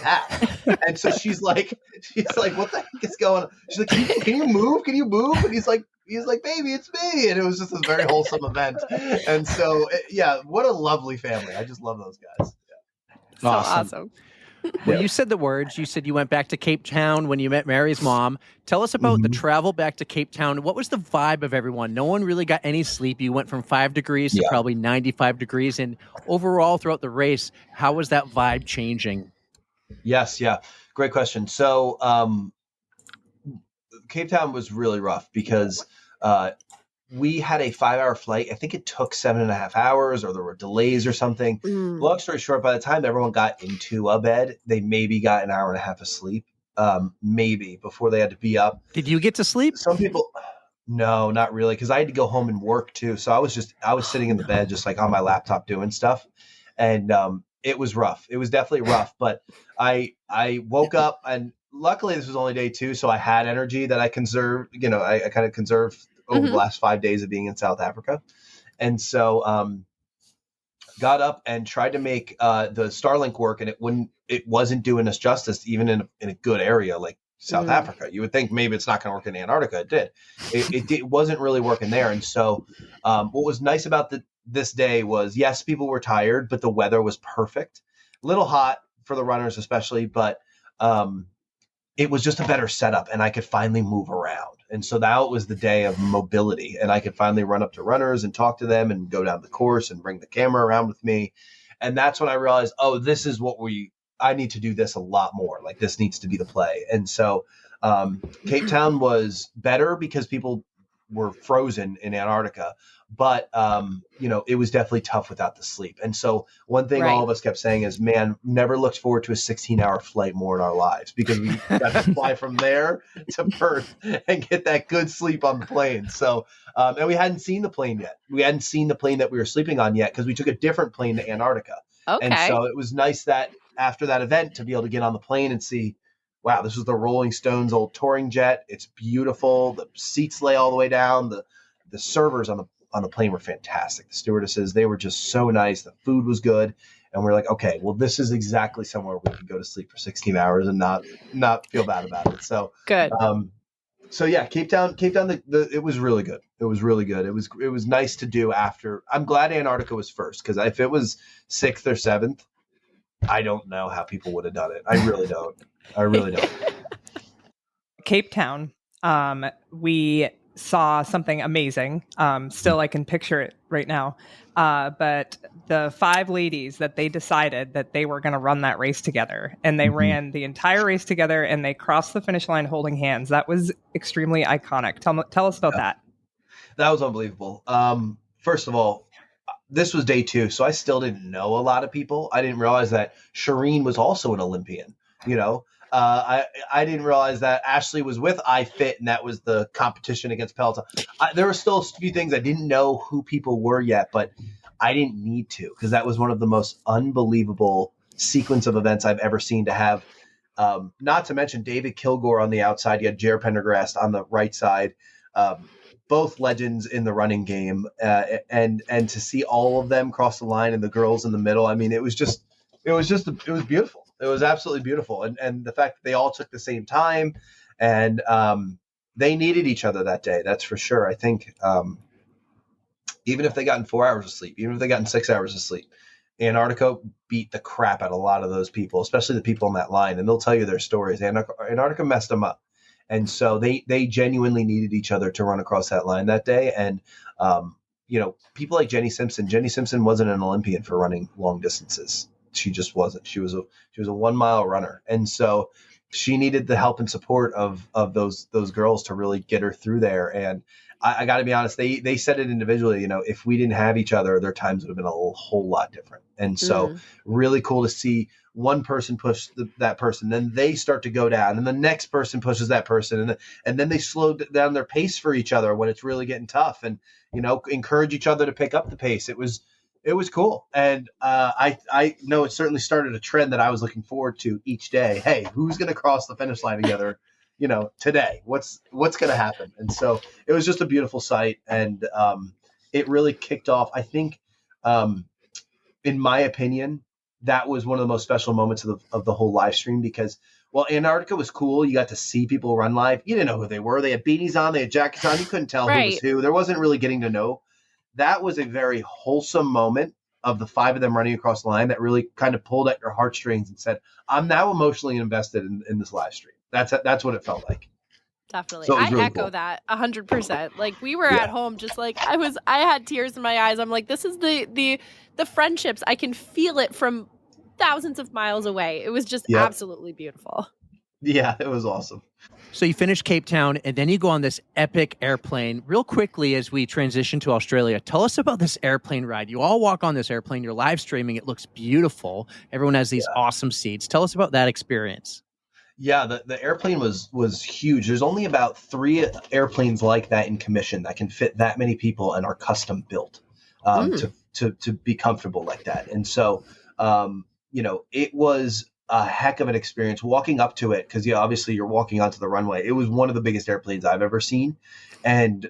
path. And so she's like, what the heck is going on? She's like, can you move? Can you move? And he's like, baby, it's me. And it was just this very wholesome event. And so, what a lovely family. I just love those guys. Yeah. So awesome. Well, you said the words. You said you went back to Cape Town when you met Mary's mom. Tell us about the travel back to Cape Town. What was the vibe of everyone? No one really got any sleep. You went from 5 degrees to probably 95 degrees. And overall, throughout the race, how was that vibe changing? Yes, yeah. Great question. So Cape Town was really rough because we had a 5-hour flight. I think it took 7.5 hours, or there were delays or something. Long story short, by the time everyone got into a bed, they maybe got an hour and a half of sleep, maybe before they had to be up. Did you get to sleep? Some people, no, not really, because I had to go home and work too. So I was sitting in the bed, just like on my laptop doing stuff, and it was rough. It was definitely rough, but I woke up, and luckily this was only day 2, so I had energy that I conserved. I kind of conserved over the last 5 days of being in South Africa. And so got up and tried to make the Starlink work, and it wasn't doing us justice, even in a good area like South Africa. You would think maybe it's not going to work in Antarctica. It did. It wasn't really working there. And so what was nice about this day was, yes, people were tired, but the weather was perfect. A little hot for the runners especially, but it was just a better setup, and I could finally move around. And so now it was the day of mobility, and I could finally run up to runners and talk to them and go down the course and bring the camera around with me. And that's when I realized, this is what I need to do this a lot more. Like, this needs to be the play. And so Cape Town was better because people were frozen in Antarctica, but it was definitely tough without the sleep. And so one thing all of us kept saying is, man, never looked forward to a 16-hour flight more in our lives, because we got to fly from there to Perth and get that good sleep on the plane. So and we hadn't seen the plane yet. We hadn't seen the plane that we were sleeping on yet, because we took a different plane to Antarctica. Okay. And so it was nice that after that event to be able to get on the plane and see, wow, this was the Rolling Stones old touring jet. It's beautiful. The seats lay all the way down. The servers on the plane were fantastic. The stewardesses, they were just so nice. The food was good. And we're like, okay, well, this is exactly somewhere we could go to sleep for 16 hours and not feel bad about it. So good. So yeah, Cape Town, it was really good. It was really good. It was nice to do after. I'm glad Antarctica was first, because if it was 6th or 7th, I don't know how people would have done it. I really don't. Cape Town, we saw something amazing. Still, I can picture it right now. But the 5 ladies that they decided that they were going to run that race together, and they ran the entire race together, and they crossed the finish line holding hands. That was extremely iconic. Tell us about that. That was unbelievable. First of all, this was day 2, so I still didn't know a lot of people. I didn't realize that Shireen was also an Olympian. You know, I didn't realize that Ashley was with iFit, and that was the competition against Peloton. There were still a few things I didn't know who people were yet, but I didn't need to, because that was one of the most unbelievable sequence of events I've ever seen to have. Not to mention David Kilgore on the outside. You had Jared Pendergrast on the right side. Both legends in the running game, and to see all of them cross the line and the girls in the middle. I mean, it was beautiful. It was absolutely beautiful. And the fact that they all took the same time, and they needed each other that day. That's for sure. I think even if they got in 4 hours of sleep, even if they got in 6 hours of sleep, Antarctica beat the crap out of a lot of those people, especially the people on that line. And they'll tell you their stories. Antarctica messed them up. And so they genuinely needed each other to run across that line that day. And, people like Jenny Simpson. Jenny Simpson wasn't an Olympian for running long distances. She just wasn't. She was a 1 mile runner. And so she needed the help and support of those girls to really get her through there. And I got to be honest, they said it individually, if we didn't have each other, their times would have been a whole lot different. And so really cool to see one person push that person, then they start to go down, and the next person pushes that person, and then they slow down their pace for each other when it's really getting tough, and encourage each other to pick up the pace. It was cool, and I know it certainly started a trend that I was looking forward to each day. Hey, who's going to cross the finish line together? Today, what's going to happen? And so it was just a beautiful sight, and it really kicked off. I think, in my opinion, that was one of the most special moments of the whole live stream, because while Antarctica was cool, you got to see people run live. You didn't know who they were. They had beanies on, they had jackets on. You couldn't tell who was who. There wasn't really getting to know. That was a very wholesome moment of the 5 of them running across the line that really kind of pulled at your heartstrings and said, I'm now emotionally invested in this live stream. That's what it felt like. Definitely. So I really echo cool. that 100%. Like, we were at home, just like I had tears in my eyes. I'm like, this is the friendships. I can feel it from thousands of miles away. It was just absolutely beautiful. Yeah, it was awesome. So you finish Cape Town, and then you go on this epic airplane. Real quickly, as we transition to Australia, tell us about this airplane ride. You all walk on this airplane. You're live streaming. It looks beautiful. Everyone has these awesome seats. Tell us about that experience. Yeah, the airplane was huge. There's only about 3 airplanes like that in commission that can fit that many people and are custom built to be comfortable like that. And so, it was a heck of an experience walking up to it, because obviously you're walking onto the runway. It was one of the biggest airplanes I've ever seen, and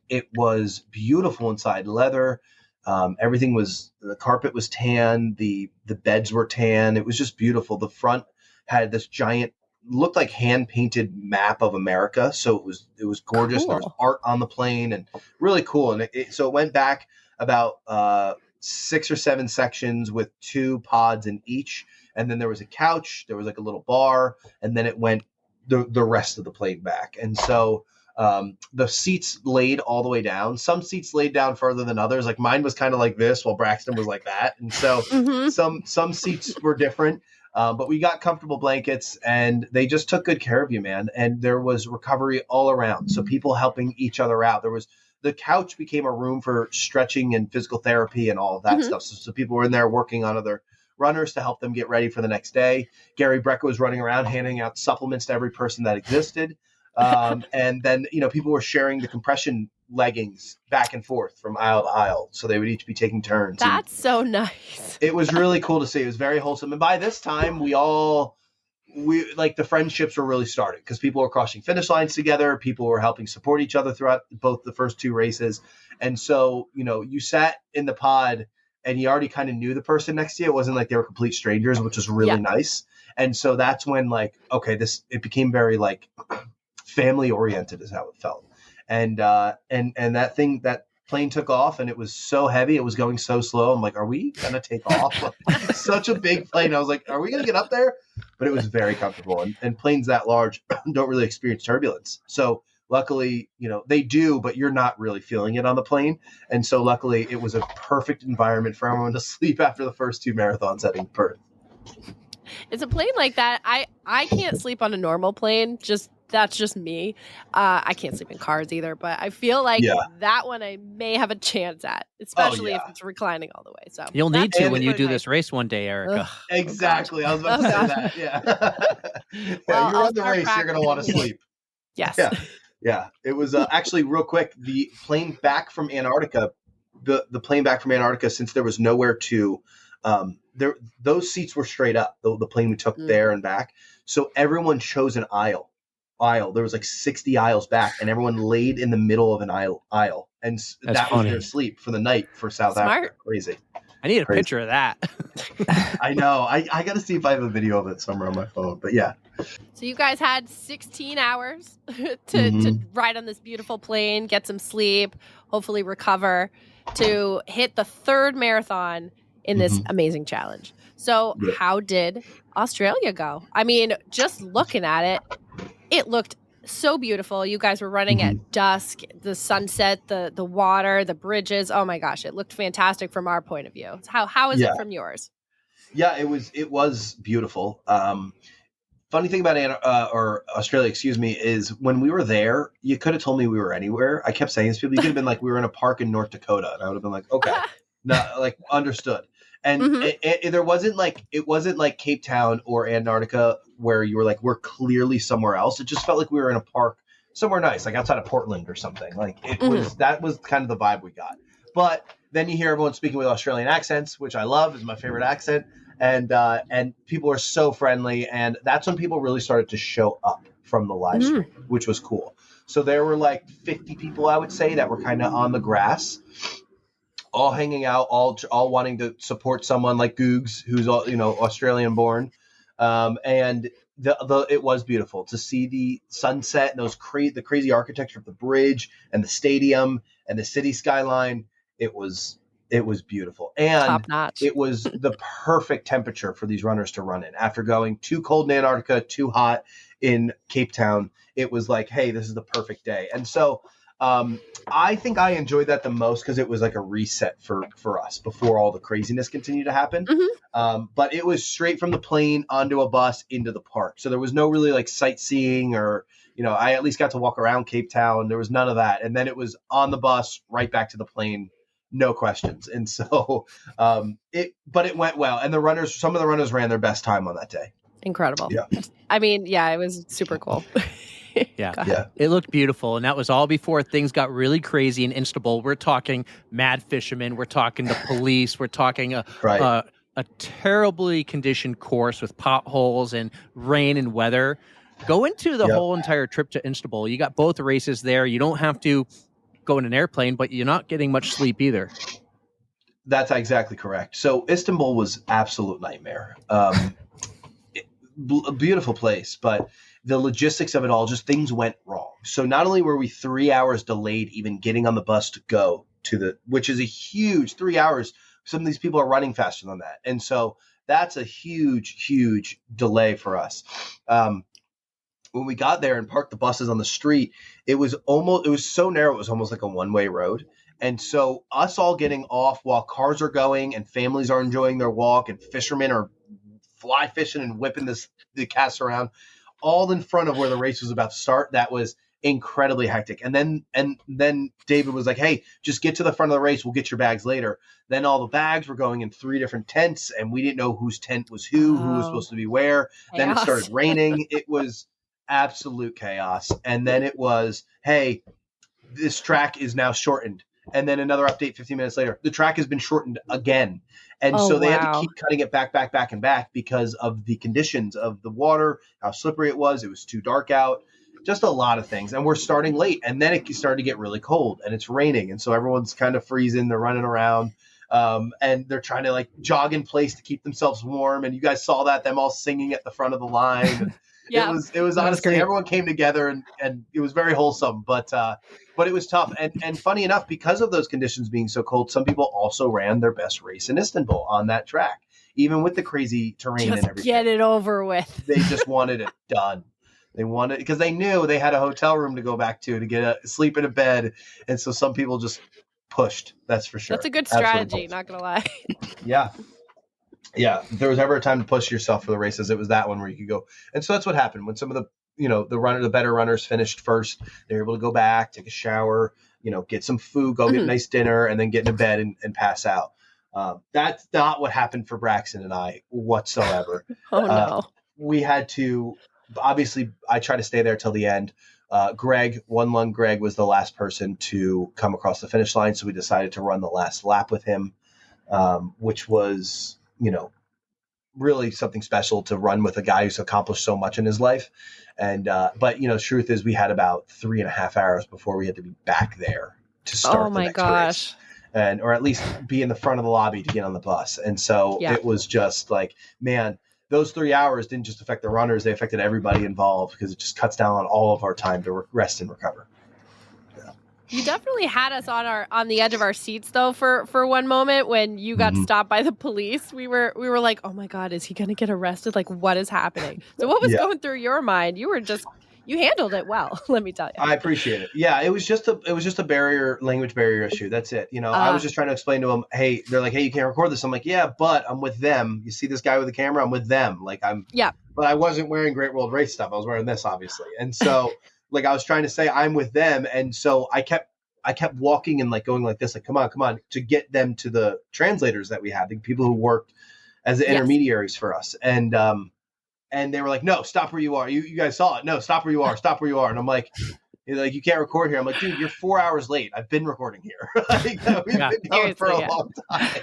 it was beautiful inside. Leather, everything the carpet was tan, the beds were tan. It was just beautiful. The front had this giant, looked like hand painted map of America. So it was gorgeous. Cool. There was art on the plane and really cool. And so it went back about 6 or 7 sections with 2 pods in each. And then there was a couch, there was like a little bar, and then it went the rest of the plane back. And so the seats laid all the way down. Some seats laid down further than others. Like mine was kind of like this, while Braxton was like that. And so some seats were different. But we got comfortable blankets, and they just took good care of you, man. And there was recovery all around. So people helping each other out. The couch became a room for stretching and physical therapy and all of that stuff. So people were in there working on other runners to help them get ready for the next day. Gary Brecka was running around handing out supplements to every person that existed. And then, people were sharing the compression leggings back and forth from aisle to aisle. So they would each be taking turns. That's so nice. It was really cool to see. It was very wholesome. And by this time, we like the friendships were really starting, because people were crossing finish lines together. People were helping support each other throughout both the first 2 races. And so, you sat in the pod and you already kind of knew the person next to you. It wasn't like they were complete strangers, which was really nice. And so that's when it became very family oriented is how it felt. And that plane took off, and it was so heavy. It was going so slow. I'm like, are we going to take off? Such a big plane. I was like, are we going to get up there? But it was very comfortable. And planes that large don't really experience turbulence. So luckily, they do, but you're not really feeling it on the plane. And so luckily it was a perfect environment for everyone to sleep after the first 2 marathons heading to Perth. It's a plane like that. I can't sleep on a normal plane, just that's just me. I can't sleep in cars either, but I feel like Yeah. that one I may have a chance at, especially if it's reclining all the way. So You'll need that's to when you super do nice. this race one day, Erica. Ugh. Exactly. I was about to say that. Yeah. Yeah, Well, you I'll run the start race, you're going to want to practicing. sleep. Yes. Yeah. Yeah. It was actually real quick. The plane back from Antarctica, the plane back from Antarctica, since there was nowhere to, those seats were straight up. The plane we took there and back. So everyone chose an aisle. There was like 60 aisles back, and everyone laid in the middle of an aisle. And that was their sleep for the night for South Africa. Crazy. I need a picture of that. I know. I got to see if I have a video of it somewhere on my phone. But yeah. So you guys had 16 hours to ride on this beautiful plane, get some sleep, hopefully recover, to hit the third marathon in this amazing challenge. So how did Australia go? I mean, just looking at it, it looked so beautiful. You guys were running at dusk, the sunset, the water, the bridges. Oh my gosh, it looked fantastic from our point of view. How is it from yours? Yeah, it was beautiful. Funny thing about Australia, is when we were there, you could have told me we were anywhere. I kept saying this to people. You could have been like, we were in a park in North Dakota, and I would have been like, okay, understood. And it wasn't like Cape Town or Antarctica where you were like, we're clearly somewhere else. It just felt like we were in a park somewhere nice, like outside of Portland or something. Like that was kind of the vibe we got. But then you hear everyone speaking with Australian accents, which I love, is my favorite accent. And people are so friendly. And that's when people really started to show up from the live stream, which was cool. So there were like 50 people, I would say, that were kind of on the grass, all hanging out, all wanting to support someone like Googs, who's Australian born. And it was beautiful to see the sunset and the crazy architecture of the bridge and the stadium and the city skyline. It was beautiful. And top notch. It was the perfect temperature for these runners to run in. After going too cold in Antarctica, too hot in Cape Town, it was like, hey, this is the perfect day. And so I think I enjoyed that the most because it was like a reset for us before all the craziness continued to happen. But it was straight from the plane onto a bus into the park. So there was no really like sightseeing or, I at least got to walk around Cape Town. There was none of that. And then it was on the bus, right back to the plane, no questions. And so it went well. And some of the runners ran their best time on that day. Incredible. Yeah. I mean, it was super cool. Yeah. It looked beautiful. And that was all before things got really crazy in Istanbul. We're talking mad fishermen. We're talking the police. We're talking a terribly conditioned course with potholes and rain and weather. Go into the whole entire trip to Istanbul. You got both races there. You don't have to go in an airplane, but you're not getting much sleep either. That's exactly correct. So Istanbul was absolute nightmare. A beautiful place, but the logistics of it all, just things went wrong. So not only were we 3 hours delayed even getting on the bus to go to which is a huge 3 hours. Some of these people are running faster than that. And so that's a huge, huge delay for us. When we got there and parked the buses on the street, it was so narrow. It was almost like a one-way road. And so us all getting off while cars are going and families are enjoying their walk and fishermen are fly fishing and whipping the casts around, all in front of where the race was about to start. That was incredibly hectic. And then David was like, hey, just get to the front of the race. We'll get your bags later. Then all the bags were going in 3 different tents and we didn't know whose tent was who was supposed to be where. Chaos. Then it started raining. It was absolute chaos. And then it was, hey, this track is now shortened. And then another update 15 minutes later, the track has been shortened again. And so they had to keep cutting it back and back because of the conditions of the water, how slippery it was. It was too dark out, just a lot of things. And we're starting late. And then it started to get really cold and it's raining. And so everyone's kind of freezing. They're running around and they're trying to like jog in place to keep themselves warm. And you guys saw them all singing at the front of the line. Yeah. It was honestly, everyone came together and it was very wholesome, but it was tough. And funny enough, because of those conditions being so cold, some people also ran their best race in Istanbul on that track, even with the crazy terrain and everything. Get it over with. They just wanted it done. They wanted, because they knew they had a hotel room to go back to get sleep in a bed. And so some people just pushed. That's for sure. That's a good strategy. Not going to lie. Yeah. Yeah, if there was ever a time to push yourself for the races, it was that one where you could go. And so that's what happened when some of the better runners finished first. They were able to go back, take a shower, get some food, go get a nice dinner, and then get into bed and pass out. That's not what happened for Braxton and I whatsoever. Oh no. We had to, obviously, I tried to stay there till the end. Greg was the last person to come across the finish line. So we decided to run the last lap with him, which was, really something special to run with a guy who's accomplished so much in his life. And, but truth is we had about 3.5 hours before we had to be back there to start the next race. Or at least be in the front of the lobby to get on the bus. And so it was just like, man, those 3 hours didn't just affect the runners, they affected everybody involved because it just cuts down on all of our time to rest and recover. You definitely had us on the edge of our seats though for one moment when you got stopped by the police. We were like, oh my God, is he going to get arrested? Like, what is happening? So what was going through your mind? You handled it well, let me tell you. I appreciate it. Yeah, it was just a language barrier issue. That's it. I was just trying to explain to them, hey, they're like, hey, you can't record this. I'm like, yeah, but I'm with them. You see this guy with the camera? I'm with them. Like but I wasn't wearing Great World Race stuff. I was wearing this, obviously. And so like I was trying to say I'm with them. And so I kept walking and like going like this, like, come on, to get them to the translators that we had, the people who worked as the intermediaries for us. And they were like, no, stop where you are. You guys saw it. No, stop where you are. Stop where you are. And I'm like, you can't record here. I'm like, dude, you're 4 hours late. I've been recording here. We've been going for a long time,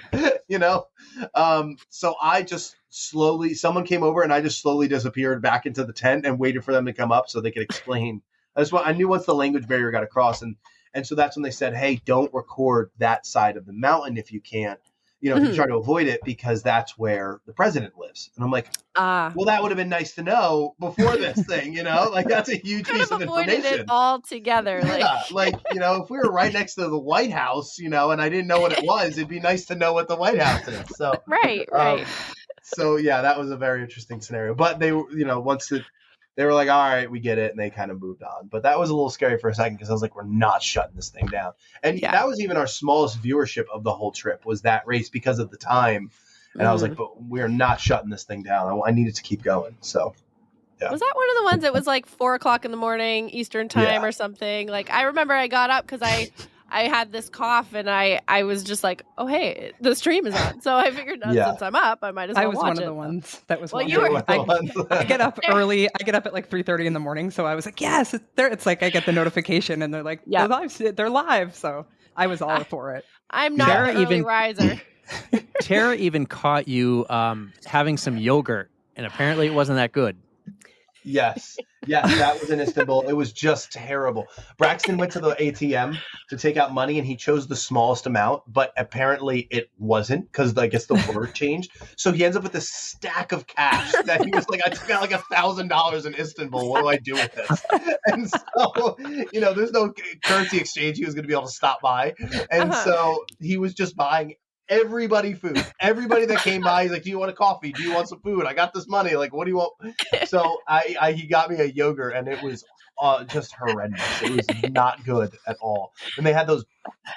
So I just someone came over and I just slowly disappeared back into the tent and waited for them to come up so they could explain. I knew once the language barrier got across. And so that's when they said, hey, don't record that side of the mountain if you can't. If you try to avoid it because that's where the president lives. And I'm like, well, that would have been nice to know before this thing, like that's a huge piece of information. Avoided it all together. If we were right next to the White House, and I didn't know what it was, it'd be nice to know what the White House is. So right. So yeah, that was a very interesting scenario. But they were, they were like, all right, we get it. And they kind of moved on. But that was a little scary for a second because I was like, we're not shutting this thing down. And that was even our smallest viewership of the whole trip was that race because of the time. And I was like, but we're not shutting this thing down. I needed to keep going. So, yeah. Was that one of the ones that was like 4:00 in the morning Eastern time or something? Like I remember I got up because I had this cough and I was just like, oh, hey, the stream is on. So I figured since I'm up, I might as well watch it. I was one of the ones that was you were. I get up early. I get up at like 3:30 in the morning. So I was like, yes, it's there. It's like I get the notification and they're like, they're live. So I was all for it. I'm not an early riser. Tara even caught you having some yogurt, and apparently it wasn't that good. Yes, that was in Istanbul. It was just terrible. Braxton went to the ATM to take out money, and he chose the smallest amount, but apparently it wasn't because I guess the word changed. So he ends up with this stack of cash that he was like, I took out like $1,000 in Istanbul. What do I do with this? And so, there's no currency exchange he was going to be able to stop by. And so he was just buying everybody food. Everybody that came by, he's like, do you want a coffee? Do you want some food? I got this money. Like, what do you want? So he got me a yogurt and it was just horrendous. It was not good at all. And they had those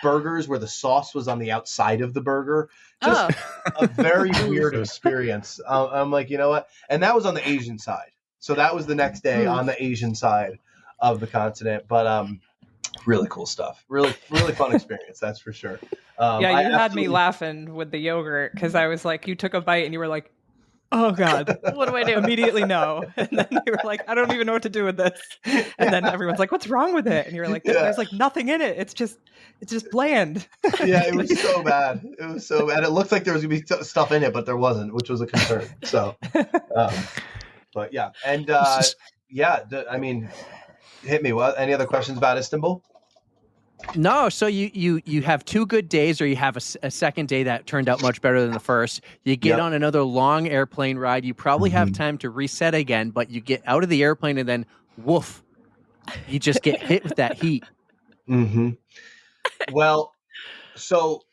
burgers where the sauce was on the outside of the burger. Just a very weird experience. I'm like, you know what? And that was on the Asian side. So that was the next day on the Asian side of the continent. But really cool stuff. Really, really fun experience. That's for sure. You had me laughing with the yogurt because I was like, you took a bite and you were like, oh God, what do I do? Immediately no. And then you were like, I don't even know what to do with this. And then everyone's like, what's wrong with it? And you were like, there's like nothing in it. It's just bland. Yeah, it was so bad. It was so bad. It looked like there was going to be stuff in it, but there wasn't, which was a concern. So, but yeah. And hit me. What? Any other questions about Istanbul? No, so you have 2 good days, or you have a second day that turned out much better than the first. You get on another long airplane ride. You probably have time to reset again, but you get out of the airplane and then woof, you just get hit with that heat. Mm-hmm. Well, so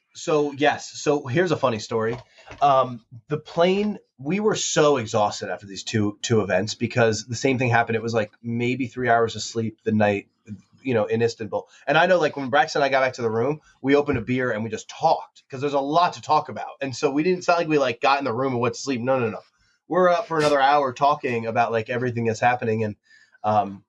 yes. So here's a funny story. The plane, we were so exhausted after these two events because the same thing happened. It was like maybe 3 hours of sleep the night, in Istanbul. And I know like when Braxton and I got back to the room, we opened a beer and we just talked because there's a lot to talk about. And so we didn't sound like we like got in the room and went to sleep. No. We're up for another hour talking about like everything that's happening. And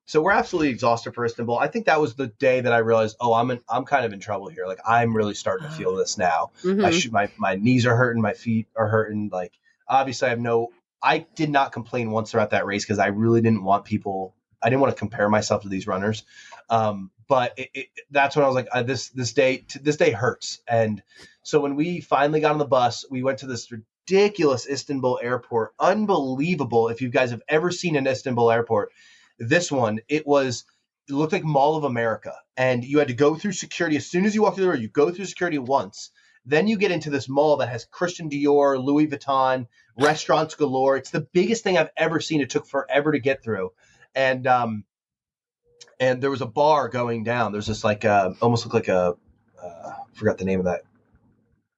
So we're absolutely exhausted for Istanbul. I think that was the day that I realized, I'm kind of in trouble here. Like, I'm really starting to feel this now. My knees are hurting, my feet are hurting. Like, obviously I did not complain once throughout that race because I really didn't want I didn't want to compare myself to these runners. But that's when I was like, this day hurts. And so when we finally got on the bus, we went to this ridiculous Istanbul airport. Unbelievable. If you guys have ever seen an Istanbul airport, this one, it looked like Mall of America. And you had to go through security. As soon as you walk through the door, you go through security once. Then you get into this mall that has Christian Dior, Louis Vuitton, restaurants galore. It's the biggest thing I've ever seen. It took forever to get through. And there was a bar going down. There's this almost looked like forgot the name of that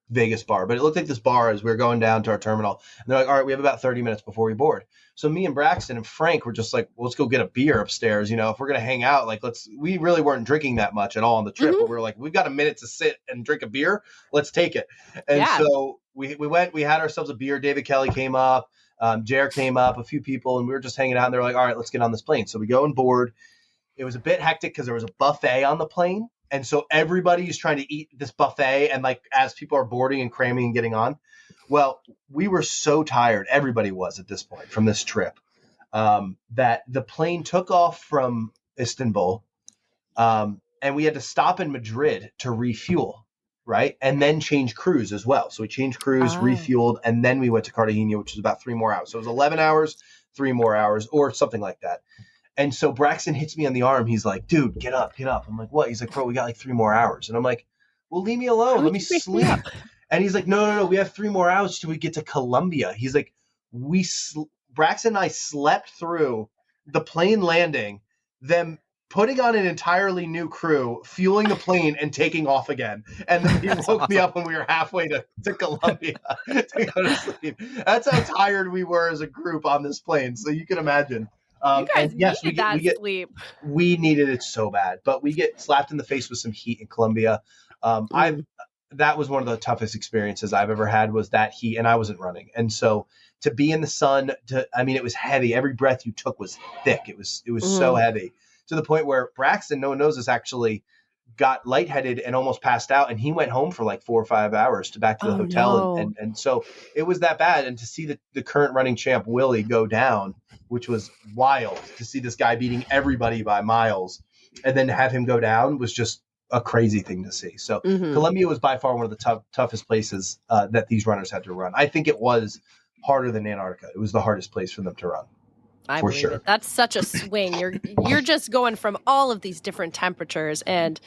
Vegas bar, but it looked like this bar as we were going down to our terminal. And they're like, all right, we have about 30 minutes before we board. So me and Braxton and Frank were just like, well, let's go get a beer upstairs. You know, if we're going to hang out, like we really weren't drinking that much at all on the trip, but we were like, we've got a minute to sit and drink a beer. Let's take it. And so we went, we had ourselves a beer. David Kelly came up, Jared came up, a few people, and we were just hanging out and they're like, all right, let's get on this plane. So we go and board. It was a bit hectic because there was a buffet on the plane. And so everybody is trying to eat this buffet. And like, as people are boarding and cramming and getting on, well, we were so tired. Everybody was at this point from this trip, that the plane took off from Istanbul. And we had to stop in Madrid to refuel. Right. And then change crews as well. So we changed crews, refueled, and then we went to Cartagena, which was about 3 more hours. So it was 11 hours, 3 more hours, or something like that. And so Braxton hits me on the arm. He's like, dude, get up. I'm like, what? He's like, bro, we got like 3 more hours. And I'm like, well, leave me alone. Let me sleep. And he's like, no, we have 3 more hours till we get to Colombia. He's like, Braxton and I slept through the plane landing, them putting on an entirely new crew, fueling the plane and taking off again. And then he woke me up when we were halfway to Colombia to go to sleep. That's how tired we were as a group on this plane. So you can imagine. You guys needed that sleep. We needed it so bad, but we get slapped in the face with some heat in Colombia. That was one of the toughest experiences I've ever had, was that heat, and I wasn't running. And so to be in the sun, it was heavy. Every breath you took was thick. It was so heavy, to the point where Braxton, no one knows this, actually got lightheaded and almost passed out. And he went home for like 4 or 5 hours back to the hotel. No. And so it was that bad. And to see the current running champ, Willie, go down, which was wild to see this guy beating everybody by miles, and then have him go down was just a crazy thing to see. So Colombia was by far one of the toughest places that these runners had to run. I think it was harder than Antarctica. It was the hardest place for them to run. I believe it. That's such a swing. You're just going from all of these different temperatures, and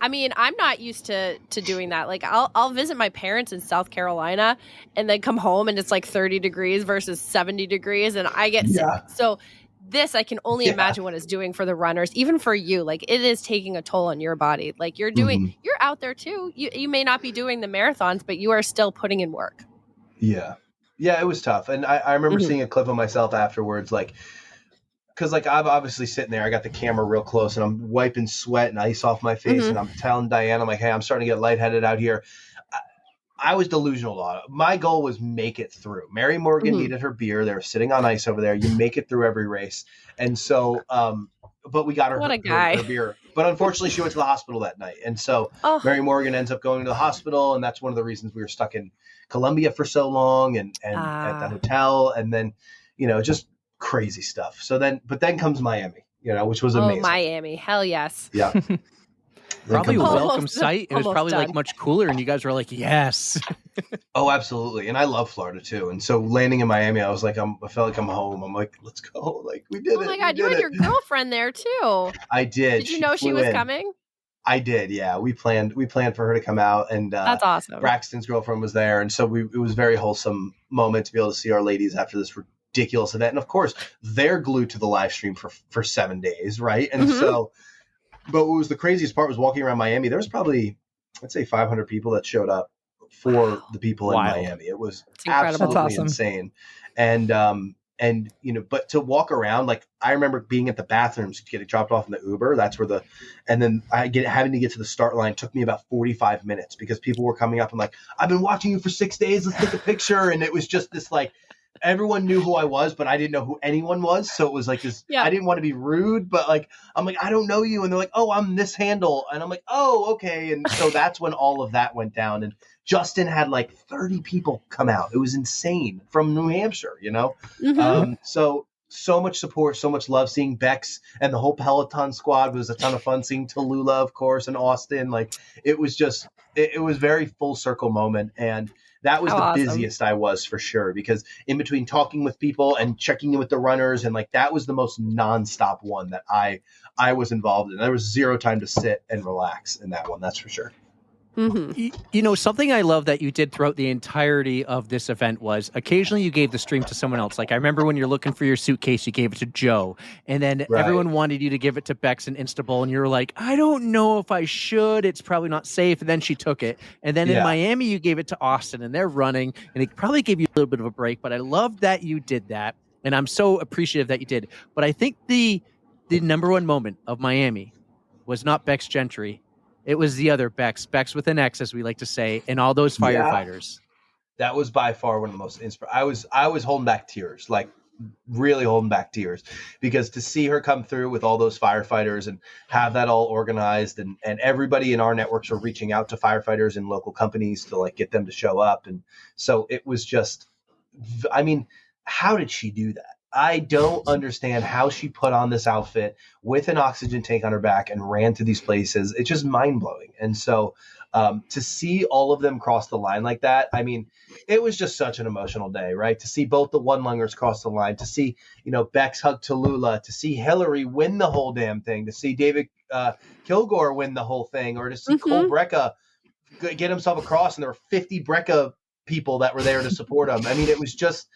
I mean, I'm not used to doing that. Like, I'll visit my parents in South Carolina and then come home and it's like 30 degrees versus 70 degrees, and I get sick. So this, I can only imagine what it's doing for the runners, even for you. Like, it is taking a toll on your body. Like, you're out there too. You may not be doing the marathons, but you are still putting in work. Yeah, it was tough. And I remember seeing a clip of myself afterwards, like, because like I'm obviously sitting there, I got the camera real close and I'm wiping sweat and ice off my face, and I'm telling Diane, I'm like, hey, I'm starting to get lightheaded out here. I was delusional on it. My goal was make it through. Mary Morgan needed her beer. They were sitting on ice over there. You make it through every race. And so, but we got her, her beer. But unfortunately, she went to the hospital that night. And so Mary Morgan ends up going to the hospital. And that's one of the reasons we were stuck in Colombia for so long and at the hotel. And then, just crazy stuff. So then comes Miami, which was amazing. Miami. Hell yes. Yeah. Probably a welcome sight. It was probably like much cooler, and you guys were like, yes. Oh, absolutely. And I love Florida too. And so landing in Miami, I was like, I felt like I'm home. I'm like, let's go. Like, we did it. Oh my God, you had your girlfriend there too. I did. Did you know she was coming? I did. Yeah. We planned for her to come out, and that's awesome. Braxton's girlfriend was there. And so it was a very wholesome moment to be able to see our ladies after this ridiculous event. And of course, they're glued to the live stream for 7 days. Right. And so, but what was the craziest part was walking around Miami. There was probably, I'd say 500 people that showed up for the people in Miami. It was absolutely insane. And but to walk around, like, I remember being at the bathrooms, getting dropped off in the Uber. That's where and then having to get to the start line took me about 45 minutes because people were coming up and like, I've been watching you for 6 days. Let's take a picture. And it was just this like everyone knew who I was, but I didn't know who anyone was. So it was like this, Yeah. I didn't want to be rude, but like, I'm like, I don't know you. And they're like, oh, I'm this handle. And I'm like, oh, okay. And so that's when all of that went down. And Justin had like 30 people come out. It was insane from New Hampshire, you know? Mhm. So much support, so much love. Seeing Bex and the whole Peloton squad was a ton of fun. Seeing Tallulah, of course, and Austin. Like, it was just, it was very full circle moment. And that was How the awesome. busiest I was for sure, because in between talking with people and checking in with the runners, and like that was the most nonstop one that I was involved in. There was zero time to sit and relax in that one. That's for sure. Mhm. You know, something I love that you did throughout the entirety of this event was occasionally you gave the stream to someone else. Like I remember when you're looking for your suitcase, you gave it to Joe, and then Right. everyone wanted you to give it to Bex in Istanbul, and you were like, I don't know if I should. It's probably not safe. And then she took it. And then in Yeah. Miami, you gave it to Austin, and they're running, and it probably gave you a little bit of a break. But I love that you did that, and I'm so appreciative that you did. But I think the number one moment of Miami was not Bex Gentry. It was the other Bex with an X, as we like to say, and all those Yeah. firefighters. That was by far one of the most inspiring. I was holding back tears, like really holding back tears, because to see her come through with all those firefighters and have that all organized, and everybody in our networks were reaching out to firefighters and local companies to like get them to show up. And so it was just, I mean, how did she do that? I don't understand how she put on this outfit with an oxygen tank on her back and ran to these places. It's just mind blowing. And so to see all of them cross the line like that, I mean, it was just such an emotional day, right? To see both the one-lungers cross the line, to see, you know, Bex hug Tallulah, to see Hillary win the whole damn thing, to see David Kilgore win the whole thing, or to see Cole Brecka get himself across, and there were 50 Brecka people that were there to support him. I mean, it was just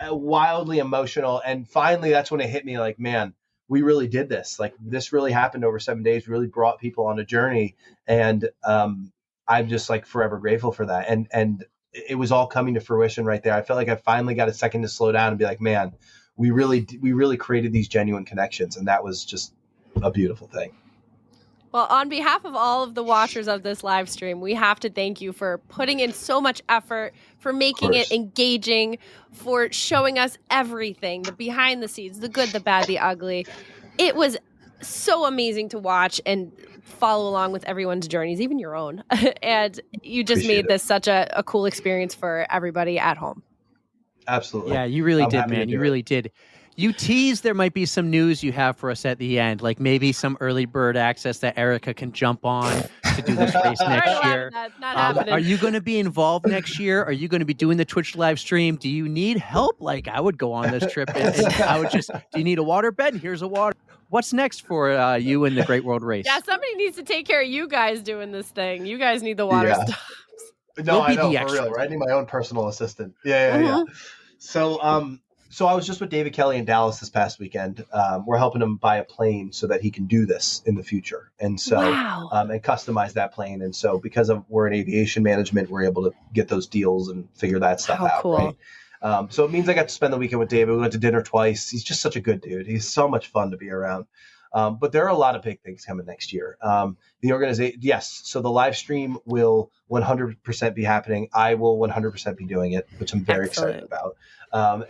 wildly emotional. And finally, that's when it hit me like, man, we really did this. Like, this really happened over 7 days, really brought people on a journey. And I'm just like forever grateful for that. And it was all coming to fruition right there. I felt like I finally got a second to slow down and be like, man, we really created these genuine connections. And that was just a beautiful thing. Well, on behalf of all of the watchers of this live stream, we have to thank you for putting in so much effort, for making it engaging, for showing us everything, the behind the scenes, the good, the bad, the ugly. It was so amazing to watch and follow along with everyone's journeys, even your own. And you just Appreciate made this such a cool experience for everybody at home. Absolutely. Yeah, you really I'm did, happy to man. do You it. really did. You teased there might be some news you have for us at the end, like maybe some early bird access that Erika can jump on to do this race next year. That's not happening. Are you going to be involved next year? Are you going to be doing the Twitch live stream? Do you need help? Like, I would go on this trip and I would just, do you need a water bed? Here's a water. What's next for you in the Great World Race? Yeah, somebody needs to take care of you guys doing this thing. You guys need the water Yeah. stuff. No, We'll be I know, the for extras. real, right? I need my own personal assistant. Yeah. So I was just with David Kelly in Dallas this past weekend. We're helping him buy a plane so that he can do this in the future. And so, Wow. and customize that plane. And so because we're in aviation management, we're able to get those deals and figure that stuff How out. cool. Right. So it means I got to spend the weekend with David. We went to dinner twice. He's just such a good dude. He's so much fun to be around. But there are a lot of big things coming next year. The organization, yes. So the live stream will 100% be happening. I will 100% be doing it, which I'm very excited about.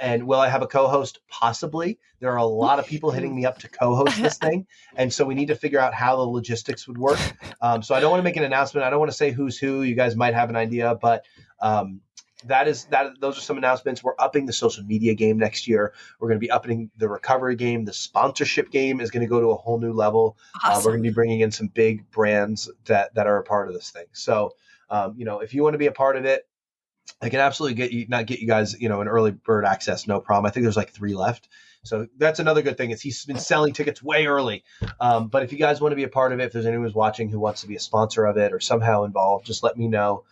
And will I have a co-host? Possibly. There are a lot of people hitting me up to co-host this thing. And so we need to figure out how the logistics would work. So I don't want to make an announcement. I don't want to say who's who. You guys might have an idea, but those are some announcements. We're upping the social media game next year. We're going to be upping the recovery game. The sponsorship game is going to go to a whole new level. Awesome. We're going to be bringing in some big brands that are a part of this thing. So, if you want to be a part of it, I can absolutely get you guys, an early bird access. No problem. I think there's like 3 left. So that's another good thing is he's been selling tickets way early. But if you guys want to be a part of it, if there's anyone who's watching who wants to be a sponsor of it or somehow involved, just let me know.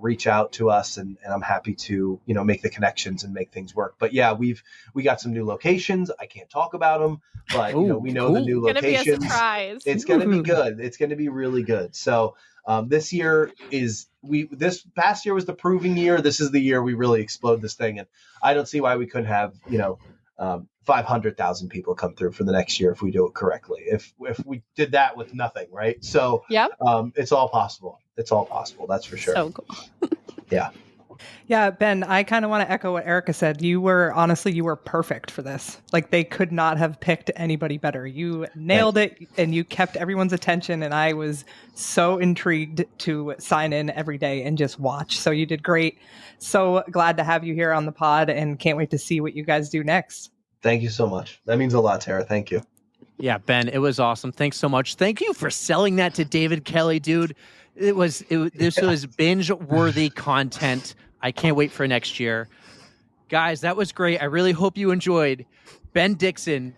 Reach out to us and I'm happy to, make the connections and make things work. But yeah, we got some new locations. I can't talk about them, but we know the new It's gonna be a locations. surprise. It's going to be good. It's going to be really good. So this year this past year was the proving year. This is the year we really explode this thing. And I don't see why we couldn't have, 500,000 people come through for the next year if we do it correctly. If we did that with nothing, right? So Yep. it's all possible. It's all possible. That's for sure. So cool. Yeah. Yeah, Ben, I kind of want to echo what Erica said. You were perfect for this. Like, they could not have picked anybody better. You nailed it, and you kept everyone's attention, and I was so intrigued to sign in every day and just watch. So you did great. So glad to have you here on the pod, and can't wait to see what you guys do next. Thank you so much. That means a lot, Tara. Thank you. Yeah, Ben, it was awesome. Thanks so much. Thank you for selling that to David Kelly, dude. This was binge-worthy content. I can't wait for next year. Guys, that was great. I really hope you enjoyed Ben Dixon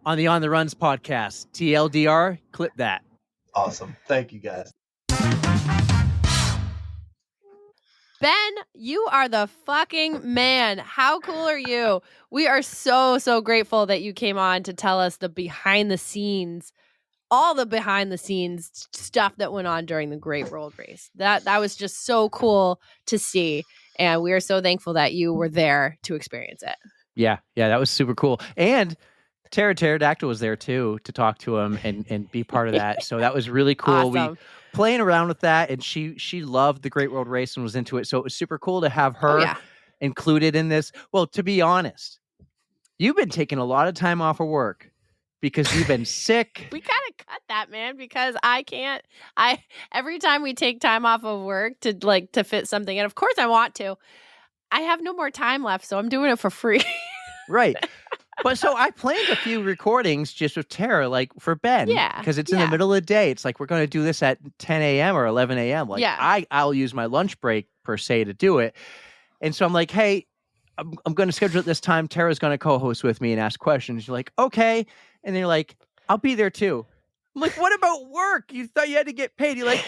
on the On the Runs podcast. TLDR, clip that. Awesome. Thank you, guys. Ben, you are the fucking man. How cool are you? We are so, so grateful that you came on to tell us the behind the scenes, all the behind the scenes stuff that went on during the Great World Race. That was just so cool to see. And we are so thankful that you were there to experience it. Yeah, that was super cool. And Tara Pterodactyl was there too to talk to him and be part of that. So that was really cool. Awesome. We playing around with that, and she loved the Great World Race and was into it. So it was super cool to have her included in this. Well, to be honest, you've been taking a lot of time off of work because you've been sick. We gotta cut that, man, because every time we take time off of work to fit something in, of course I want to. I have no more time left, so I'm doing it for free. Right. But so I planned a few recordings just with Tara, like for Ben. Yeah. Because it's in the middle of the day. It's like, we're going to do this at 10 a.m. or 11 a.m. Like, I'll use my lunch break per se to do it. And so I'm like, hey, I'm going to schedule it this time. Tara's going to co-host with me and ask questions. You're like, okay. And then you're like, I'll be there too. I'm like, what about work? You thought you had to get paid. You're like,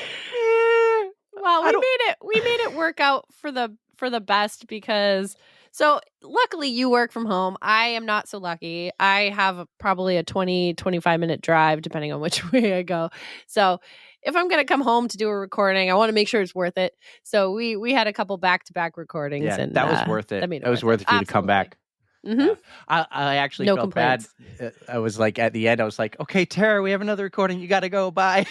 Well, we made it work out for the best because so luckily you work from home. I am not so lucky. I have probably a 20-25 minute drive depending on which way I go. So if I'm going to come home to do a recording, I want to make sure it's worth it. So we had a couple back-to-back recordings. Yeah, and that was worth it. That was worth it for you to come back. Mm-hmm. Yeah. I actually felt complaints. bad. I was like, at the end, I was like, okay, Tara, we have another recording. You got to go. Bye.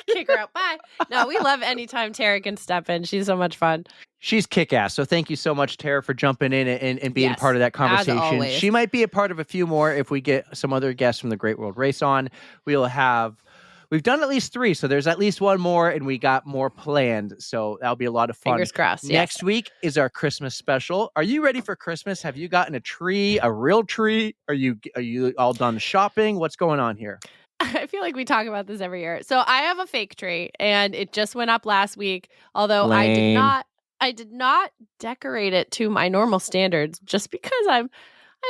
Kick her out. Bye. No, we love anytime Tara can step in. She's so much fun. She's kick-ass. So thank you so much, Tara, for jumping in and being part of that conversation. She might be a part of a few more if we get some other guests from the Great World Race on. We've done at least 3, so there's at least one more, and we got more planned. So that'll be a lot of fun. Fingers crossed. Next week is our Christmas special. Are you ready for Christmas? Have you gotten a tree, a real tree? Are you all done shopping? What's going on here? I feel like we talk about this every year. So I have a fake tree, and it just went up last week. Although Lame. I did not decorate it to my normal standards, just because I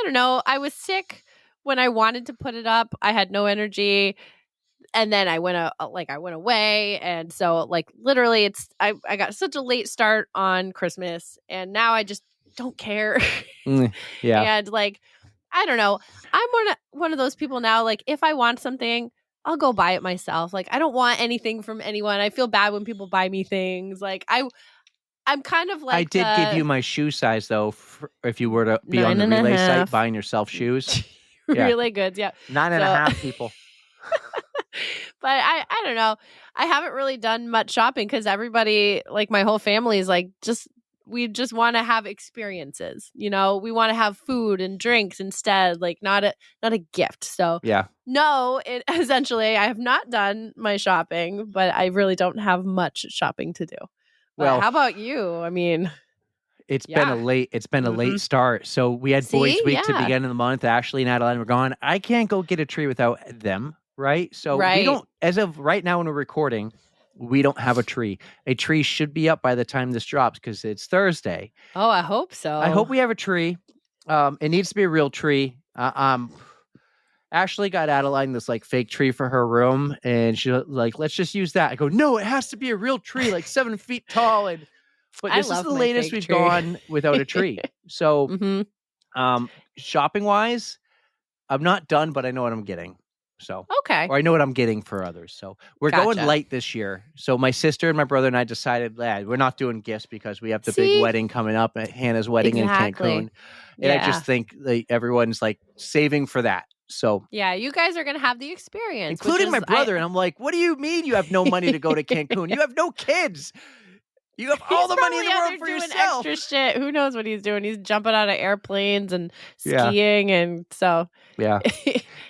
don't know. I was sick when I wanted to put it up. I had no energy. And then I went away, and so like literally, I got such a late start on Christmas, and now I just don't care. Yeah, and like I don't know, I'm one of those people now. Like if I want something, I'll go buy it myself. Like I don't want anything from anyone. I feel bad when people buy me things. Like I'm kind of like I did give you my shoe size though, if you were to be on the relay site buying yourself shoes. Relay goods, yeah, 9.5 people. But I don't know. I haven't really done much shopping because everybody, like my whole family is like, we just want to have experiences. You know, we want to have food and drinks instead, like not a gift. So no, essentially I have not done my shopping, but I really don't have much shopping to do. But well, how about you? I mean, it's been a late start. So we had Boys Week to begin of the month. Ashley and Adeline were gone. I can't go get a tree without them. Right. So we don't, as of right now when we're recording, we don't have a tree. A tree should be up by the time this drops because it's Thursday. Oh, I hope so. I hope we have a tree. It needs to be a real tree. Ashley got Adeline this like fake tree for her room, and she like, let's just use that. I go, no, it has to be a real tree, like 7 feet tall. But this is the latest we've gone without a tree. So shopping wise, I'm not done, but I know what I'm getting. So okay, or I know what I'm getting for others. So we're going light this year. So my sister and my brother and I decided, we're not doing gifts because we have the big wedding coming up, Hannah's wedding in Cancun, and I just think everyone's like saving for that. So yeah, you guys are gonna have the experience, including my brother. And I'm like, what do you mean you have no money to go to Cancun? You have no kids. You have all the money in the probably world out for there doing yourself. extra shit. Who knows what he's doing? He's jumping out of airplanes and Yeah. skiing, and so Yeah.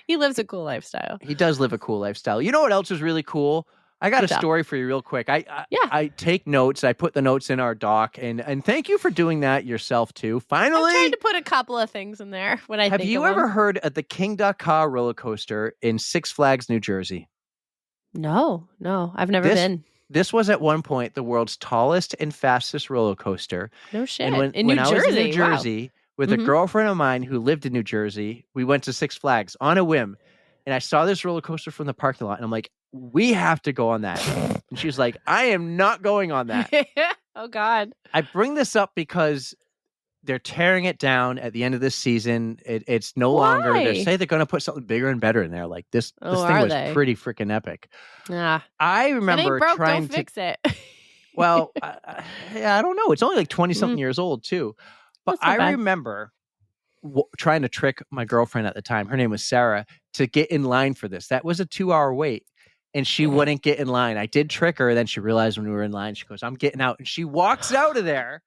he lives a cool lifestyle. He does live a cool lifestyle. You know what else is really cool? I got What's a up? story for you real quick. Yeah. I take notes. I put the notes in our doc, and thank you for doing that yourself too. I'm Finally, trying to put a couple of things in there when I have think you of ever them. heard of the Kinga Ka roller coaster in Six Flags, New Jersey? No, I've never This- been. This was at one point the world's tallest and fastest roller coaster. No shit. And when, in when New I Jersey. was in New Wow. Jersey with a Mhm. girlfriend of mine who lived in New Jersey, we went to Six Flags on a whim. And I saw this roller coaster from the parking lot. And I'm like, we have to go on that. And she was like, I am not going on that. Oh God. I bring this up because they're tearing it down at the end of this season. It's no longer. They Why? say they're going to put something bigger and better in there. Like this Oh, thing are was they? pretty freaking epic. Ah, I it remember ain't broke. trying Don't to. fix it. Well, yeah, I don't know. It's only like 20-something years old too. But That's not I bad. remember trying to trick my girlfriend at the time. Her name was Sarah, to get in line for this. That was a 2-hour wait. And she wouldn't get in line. I did trick her. Then she realized when we were in line, she goes, I'm getting out. And she walks out of there.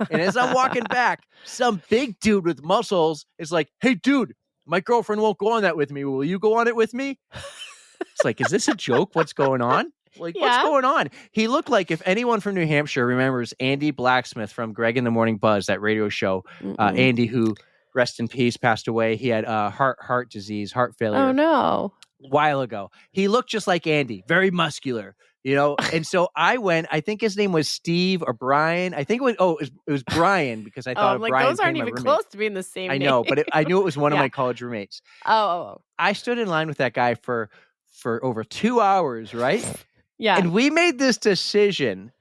And as I'm walking back, some big dude with muscles is like, hey, dude, my girlfriend won't go on that with me. Will you go on it with me? It's like, is this a joke? What's going on? Like, what's Yeah. going on? He looked like, if anyone from New Hampshire remembers Andy Blacksmith from Greg in the Morning Buzz, that radio show, Mm-mm. Andy, who, rest in peace, passed away. He had heart disease, heart failure. Oh no. A while ago. He looked just like Andy, very muscular, you know? And so I went, I think his name was Steve or Brian. I think it was Brian because I Oh, thought I'm of like Brian. those aren't being my even roommate. close to being the same. I know, but I knew it was one of Yeah. my college roommates. Oh. I stood in line with that guy for over 2 hours, right? Yeah. And we made this decision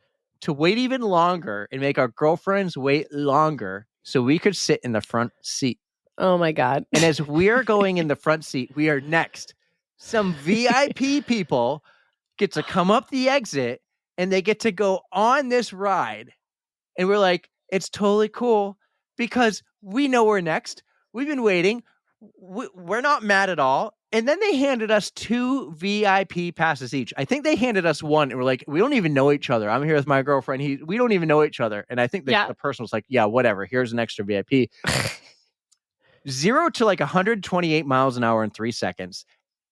to wait even longer and make our girlfriends wait longer so we could sit in the front seat. Oh my God. And as we're going in the front seat, we are next. Some VIP people get to come up the exit and they get to go on this ride. And we're like, it's totally cool because we know we're next. We've been waiting. We're not mad at all. And then they handed us 2 VIP passes each. I think they handed us one and we're like, we don't even know each other. I'm here with my girlfriend. We don't even know each other. And I think the person was like, yeah, whatever. Here's an extra VIP. 0 to like 128 miles an hour in 3 seconds.